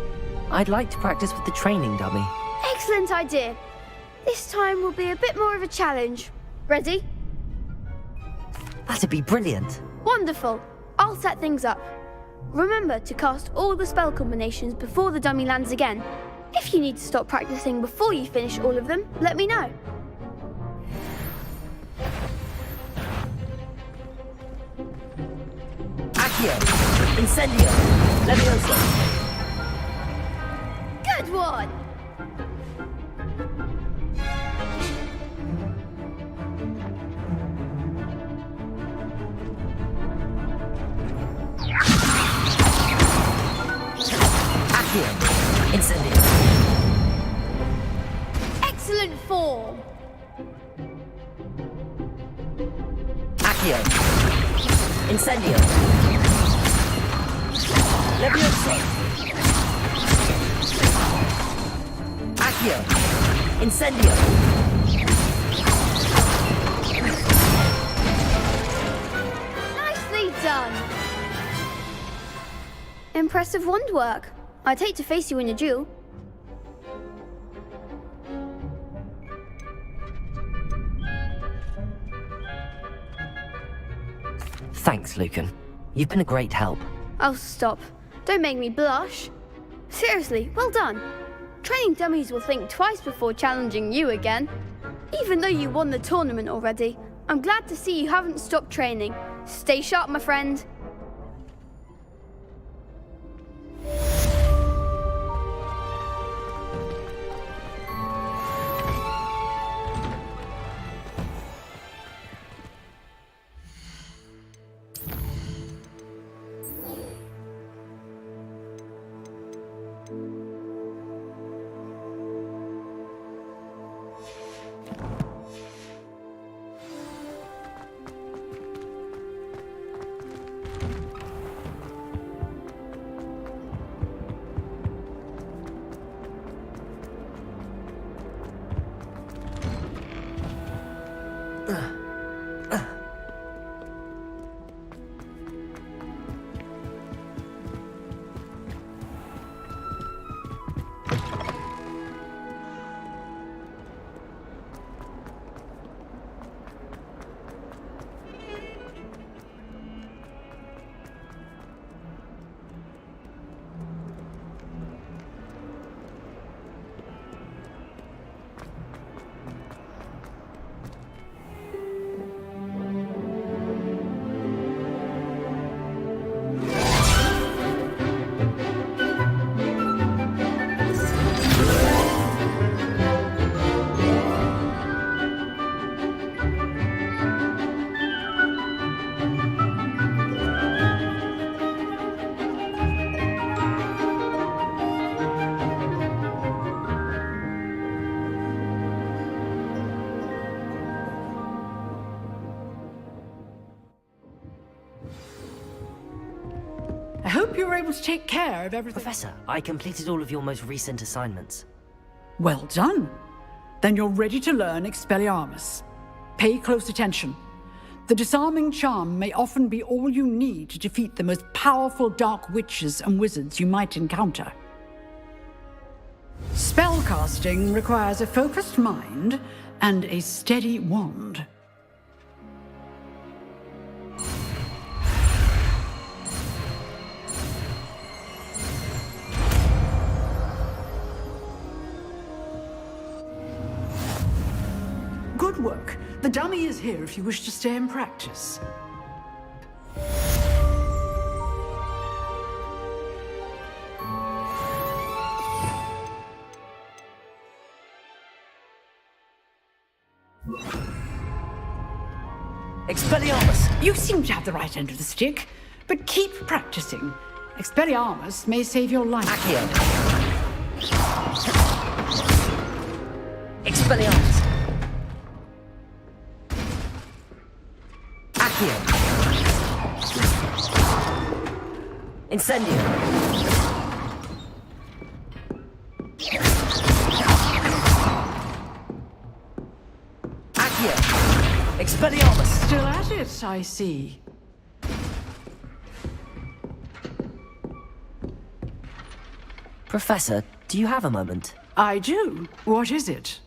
I'd like to practice with the training dummy. Excellent idea. This time will be a bit more of a challenge. Ready? That'd be brilliant. Wonderful. I'll set things up. Remember to cast all the spell combinations before the dummy lands again. If you need to stop practicing before you finish all of them, let me know. Accio. Incendio. Leviosa. Good one! Accio. Incendio. Excellent form! Accio. Incendio. Leviosa. Accio. Incendio. Nicely done! Impressive wand work. I'd hate to face you in a duel. Thanks, Lucan. You've been a great help. Oh, stop. Don't make me blush. Seriously, well done. Training dummies will think twice before challenging you again. Even though you won the tournament already, I'm glad to see you haven't stopped training. Stay sharp, my friend. hope you were able to take care of everything. Professor, I completed all of your most recent assignments. Well done. Then you're ready to learn Expelliarmus. Pay close attention. The disarming charm may often be all you need to defeat the most powerful dark witches and wizards you might encounter. Spellcasting requires a focused mind and a steady wand. Good work. The dummy is here if you wish to stay and practice. Expelliarmus! You seem to have the right end of the stick, but keep practicing. Expelliarmus may save your life. Accio! Expelliarmus! Accio! Incendio! Accio! Expelliarmus! Still at it, I see. Professor, do you have a moment? I do. What is it?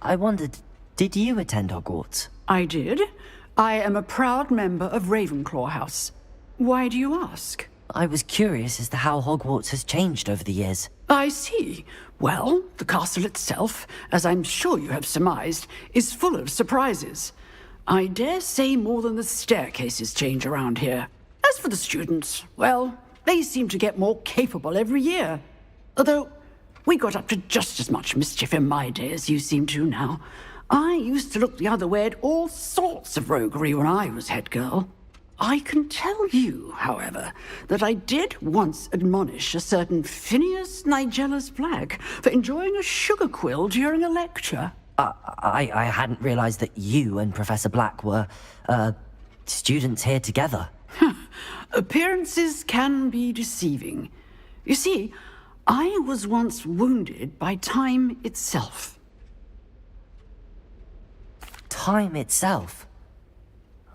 I wondered, did you attend Hogwarts? I did. I am a proud member of Ravenclaw House. Why do you ask? I was curious as to how Hogwarts has changed over the years. I see. Well, the castle itself, as I'm sure you have surmised, is full of surprises. I dare say more than the staircases change around here. As for the students, well, they seem to get more capable every year. Although, we got up to just as much mischief in my day as you seem to now. I used to look the other way at all sorts of roguery when I was head girl. I can tell you, however, that I did once admonish a certain Phineas Nigellus Black for enjoying a sugar quill during a lecture. I hadn't realized that you and Professor Black were, students here together. Appearances can be deceiving. You see, I was once wounded by time itself. Time itself?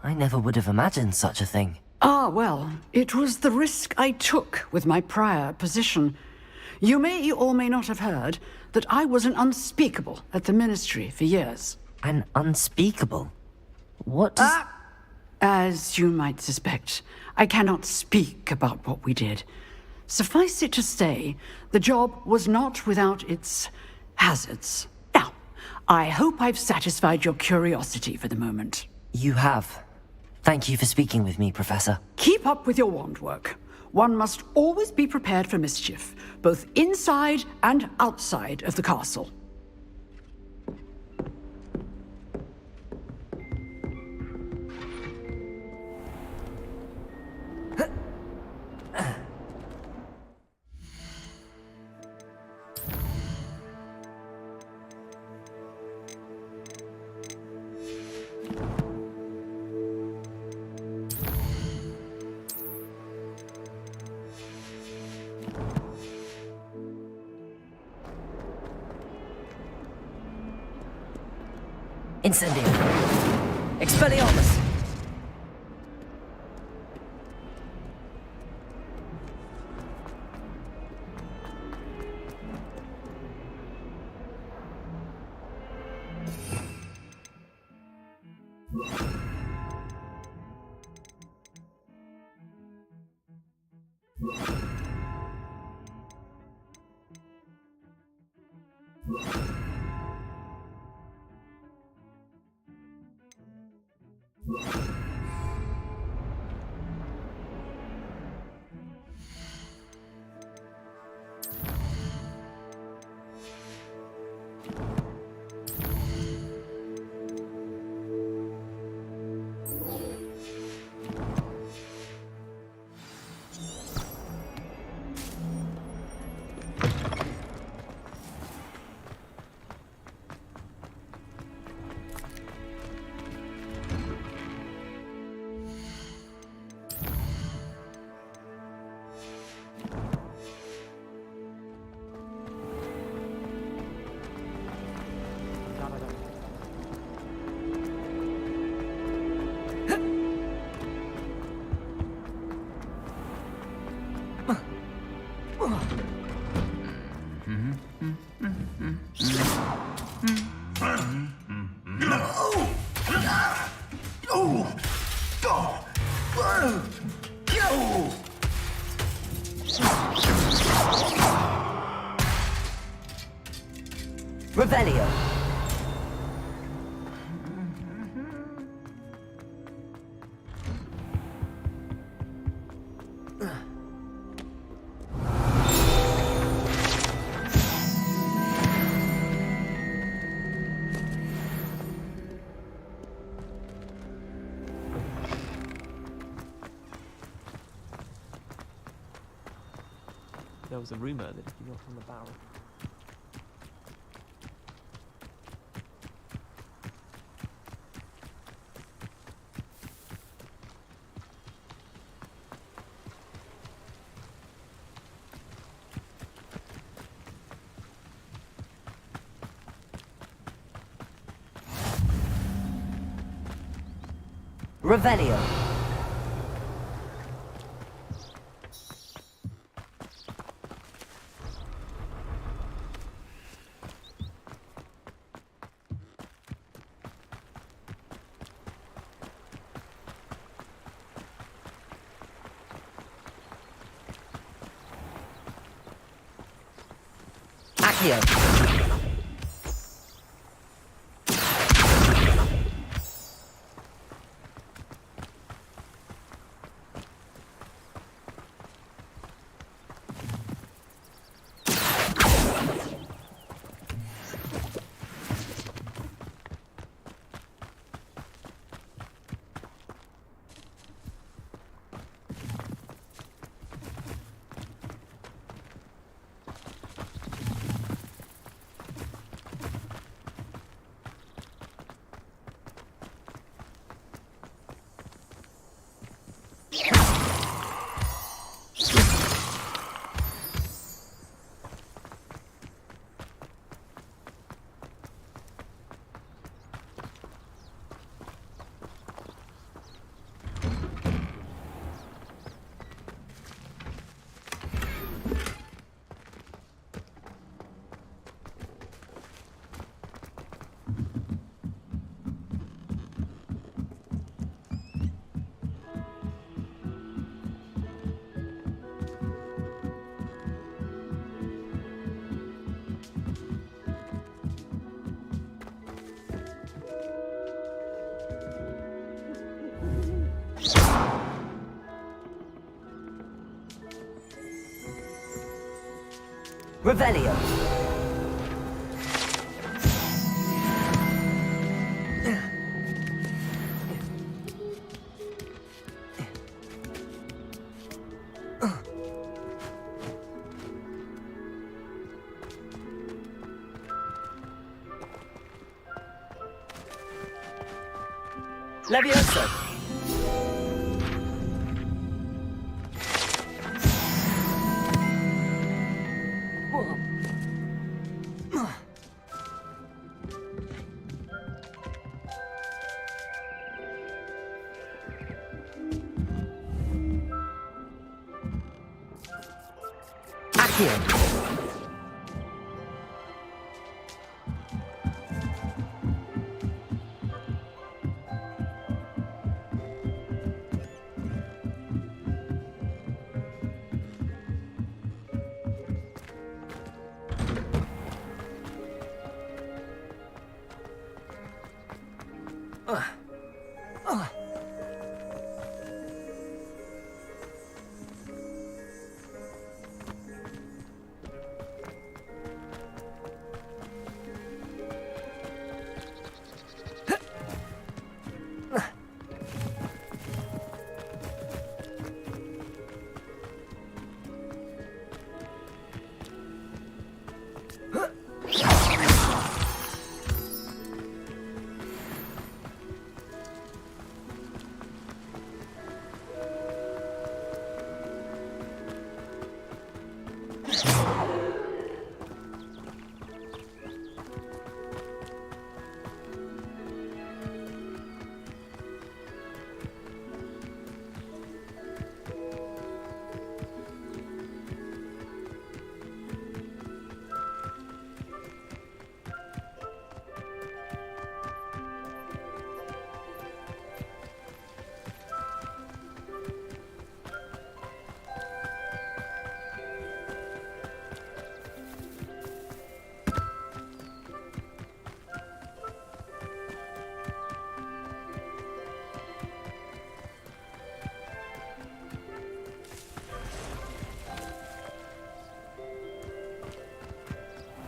I never would have imagined such a thing. Ah, well, it was the risk I took with my prior position. You may or may not have heard that I was an unspeakable at the Ministry for years. An unspeakable? What does... As you might suspect, I cannot speak about what we did. Suffice it to say, the job was not without its hazards. Now, I hope I've satisfied your curiosity for the moment. You have. Thank you for speaking with me, Professor. Keep up with your wand work. One must always be prepared for mischief, both inside and outside of the castle. Incendio! Expelliarmus! Oh! Oh! Oh! Oh! Revelio. There was a rumor that if you knocked on the barrel. Revelio. Accio. Revelio. Levioso. Accio.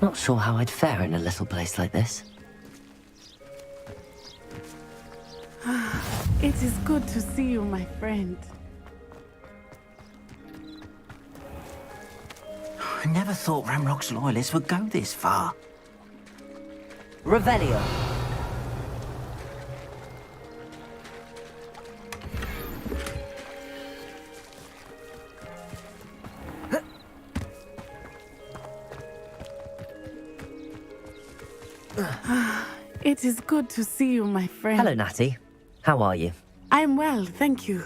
Not sure how I'd fare in a little place like this. It is good to see you, my friend. I never thought Ramrock's loyalists would go this far. Revelio. It is good to see you, my friend. Hello, Natty. How are you? I am well, thank you.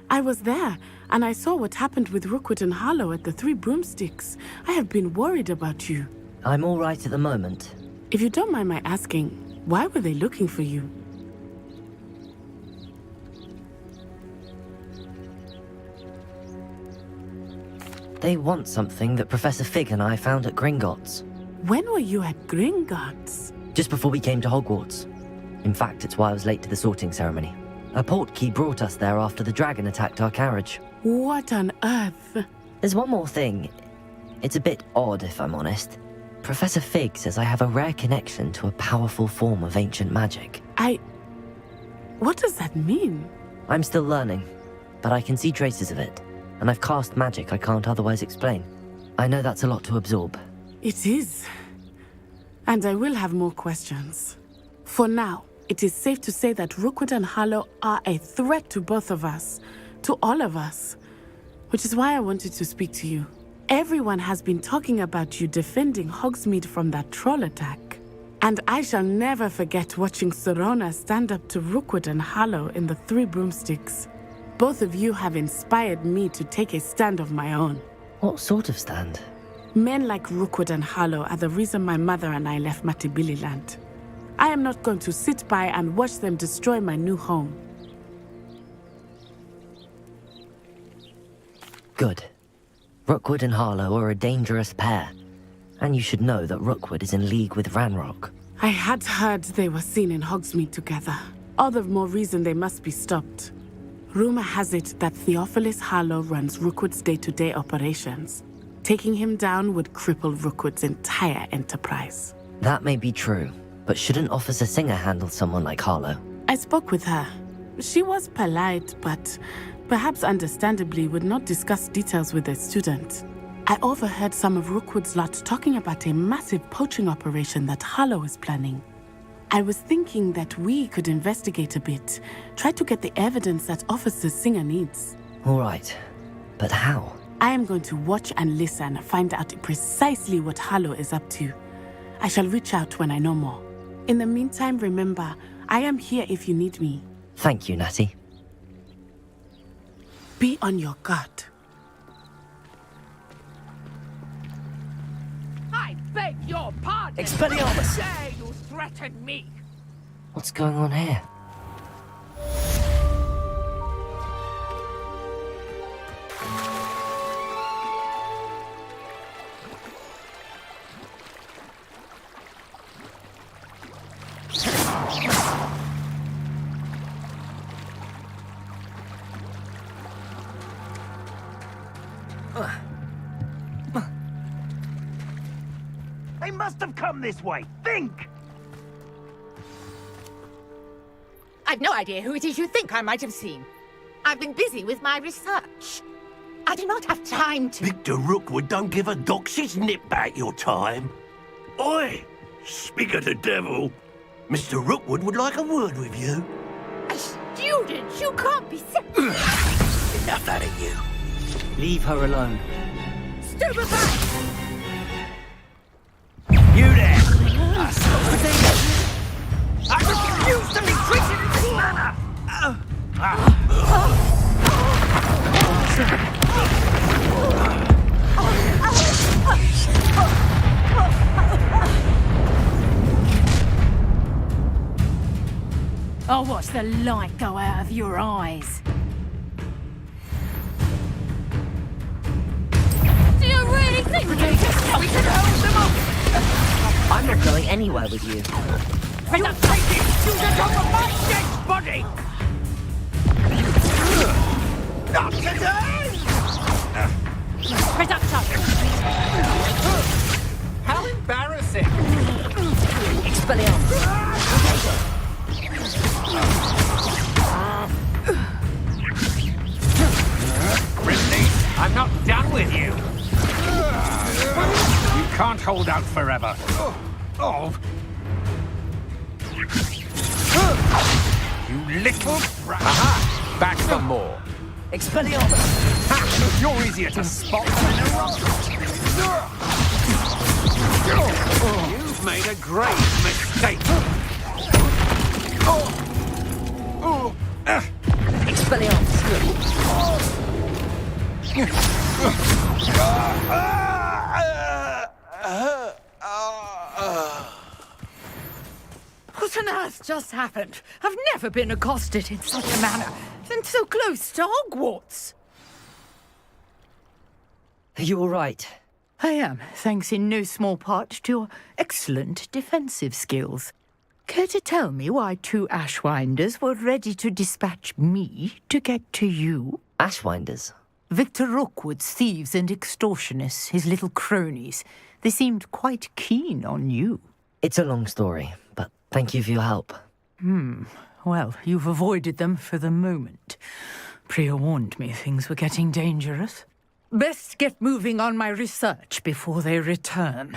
I was there, and I saw what happened with Rookwood and Harlow at the Three Broomsticks. I have been worried about you. I'm all right at the moment. If you don't mind my asking, why were they looking for you? They want something that Professor Fig and I found at Gringotts. When were you at Gringotts? Just before we came to Hogwarts. In fact, it's why I was late to the sorting ceremony. A portkey brought us there after the dragon attacked our carriage. What on earth? There's one more thing. It's a bit odd, if I'm honest. Professor Fig says I have a rare connection to a powerful form of ancient magic. What does that mean? I'm still learning, but I can see traces of it, and I've cast magic I can't otherwise explain. I know that's a lot to absorb. It is. And I will have more questions. For now, it is safe to say that Rookwood and Harlow are a threat to both of us, to all of us, which is why I wanted to speak to you. Everyone has been talking about you defending Hogsmeade from that troll attack. And I shall never forget watching Serona stand up to Rookwood and Harlow in the Three Broomsticks. Both of you have inspired me to take a stand of my own. What sort of stand? Men like Rookwood and Harlow are the reason my mother and I left Matibililand. I am not going to sit by and watch them destroy my new home. Good. Rookwood and Harlow are a dangerous pair, and you should know that Rookwood is in league with Ranrock. I had heard they were seen in Hogsmeade together. All the more reason they must be stopped. Rumor has it that Theophilus Harlow runs Rookwood's day-to-day operations. Taking him down would cripple Rookwood's entire enterprise. That may be true, but shouldn't Officer Singer handle someone like Harlow? I spoke with her. She was polite, but perhaps understandably would not discuss details with a student. I overheard some of Rookwood's lot talking about a massive poaching operation that Harlow is planning. I was thinking that we could investigate a bit, try to get the evidence that Officer Singer needs. All right, but how? I am going to watch and listen, find out precisely what Harlow is up to. I shall reach out when I know more. In the meantime, remember, I am here if you need me. Thank you, Natty. Be on your guard. I beg your pardon! Expelliarmus! Dare you threaten me? What's going on here? They must have come this way. Think! I've no idea who it is you think I might have seen. I've been busy with my research. I do not have time to... Victor Rookwood don't give a doxy's nip back your time. Oi! Speak of the devil. Mr. Rookwood would like a word with you. A student? You can't be serious. Enough out of you. Leave her alone. Stupefy! You there! I refuse to be treated in this manner! I'll watch the light go out of your eyes. Do you really think we should hold them up? I'm not going anywhere with you. You taking student over my dead body! Not today! How embarrassing! can't hold out forever. Oh. You little brat. Aha! Back for more. Expelliarmus! Ha! You're easier to spot than a rock. You've made a grave mistake. Expelliarmus! What on earth just happened? I've never been accosted in such a manner, and so close to Hogwarts. Are you all right? I am, thanks in no small part to your excellent defensive skills. Care to tell me why 2 Ashwinders were ready to dispatch me to get to you? Ashwinders? Victor Rookwood's thieves and extortionists, his little cronies. They seemed quite keen on you. It's a long story, but thank you for your help. Well, you've avoided them for the moment. Priya warned me things were getting dangerous. Best get moving on my research before they return.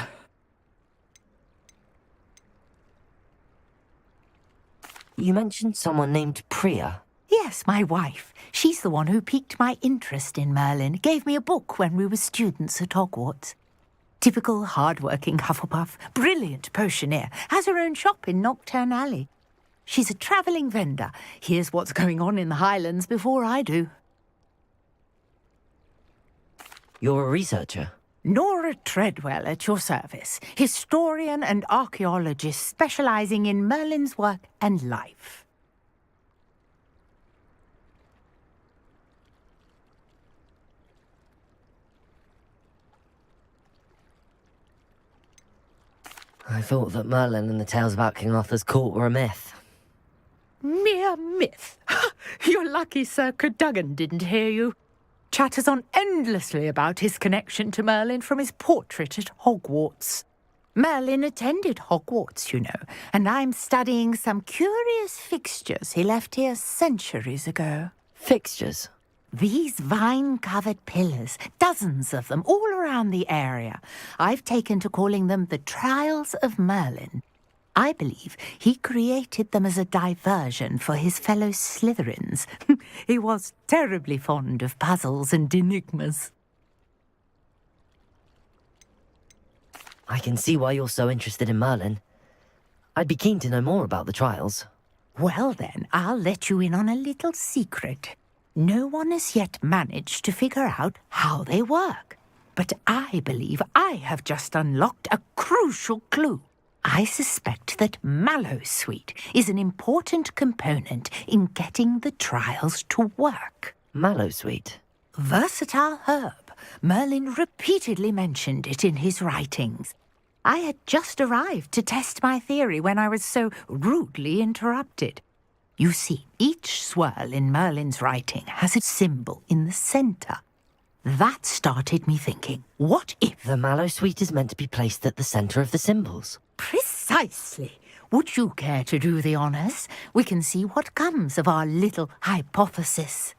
You mentioned someone named Priya. Yes, my wife. She's the one who piqued my interest in Merlin. Gave me a book when we were students at Hogwarts. Typical hard-working Hufflepuff, brilliant potioneer, has her own shop in Knockturn Alley. She's a travelling vendor. Hears what's going on in the Highlands before I do. You're a researcher? Nora Treadwell at your service. Historian and archaeologist specialising in Merlin's work and life. I thought that Merlin and the tales about King Arthur's court were a myth. Mere myth. You're lucky Sir Cadogan didn't hear you. Chatters on endlessly about his connection to Merlin from his portrait at Hogwarts. Merlin attended Hogwarts, you know, and I'm studying some curious fixtures he left here centuries ago. Fixtures? These vine-covered pillars, dozens of them, all around the area. I've taken to calling them the Trials of Merlin. I believe he created them as a diversion for his fellow Slytherins. He was terribly fond of puzzles and enigmas. I can see why you're so interested in Merlin. I'd be keen to know more about the trials. Well then, I'll let you in on a little secret. No one has yet managed to figure out how they work. But I believe I have just unlocked a crucial clue. I suspect that Mallowsweet is an important component in getting the trials to work. Mallowsweet? Versatile herb. Merlin repeatedly mentioned it in his writings. I had just arrived to test my theory when I was so rudely interrupted. You see, each swirl in Merlin's writing has a symbol in the centre. That started me thinking, what if... The Mallowsweet is meant to be placed at the centre of the symbols. Precisely. Would you care to do the honours? We can see what comes of our little hypothesis.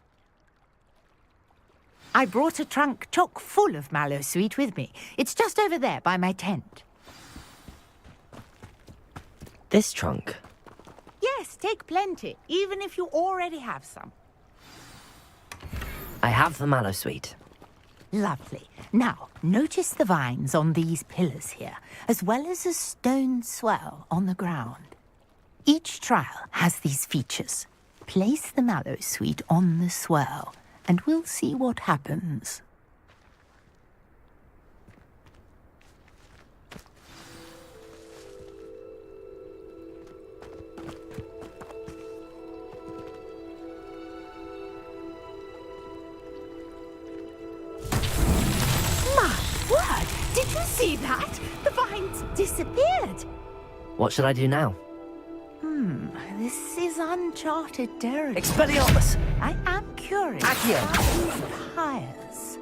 I brought a trunk chock full of Mallowsweet with me. It's just over there by my tent. This trunk? Yes, take plenty, even if you already have some. I have the Mallowsweet. Lovely. Now, notice the vines on these pillars here, as well as a stone swell on the ground. Each trial has these features. Place the Mallowsweet on the swell, and we'll see what happens. Did you see that? The vines disappeared. What should I do now? This is uncharted territory. Expelliarmus! I am curious. Accio! How these hires.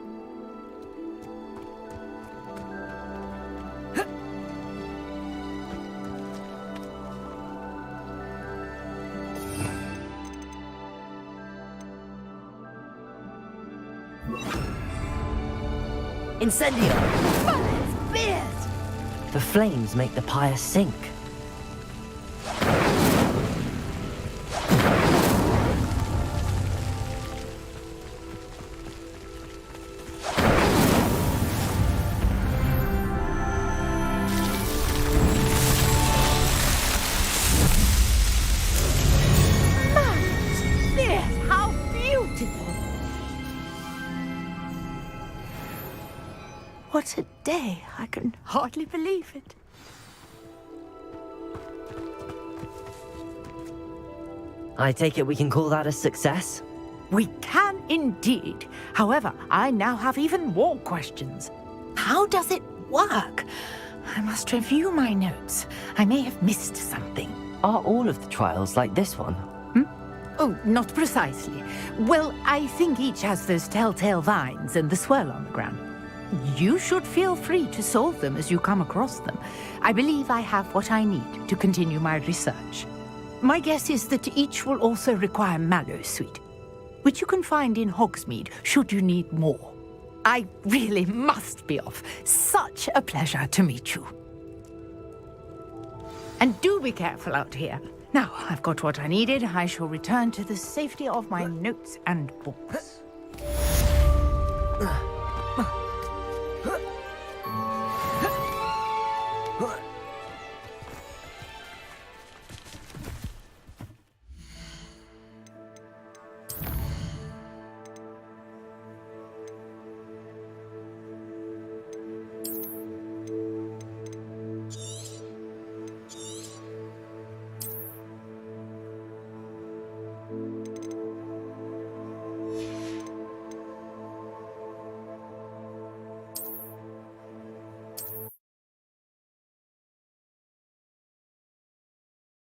Incendio! Merlin's beard! The flames make the pyre sink. Yes, how beautiful! What a day! I can hardly believe it. I take it we can call that a success? We can indeed. However, I now have even more questions. How does it work? I must review my notes. I may have missed something. Are all of the trials like this one? Oh, not precisely. Well, I think each has those telltale vines and the swirl on the ground. You should feel free to solve them as you come across them. I believe I have what I need to continue my research. My guess is that each will also require Mallowsweet, which you can find in Hogsmeade should you need more. I really must be off. Such a pleasure to meet you. And do be careful out here. Now, I've got what I needed. I shall return to the safety of my notes and books.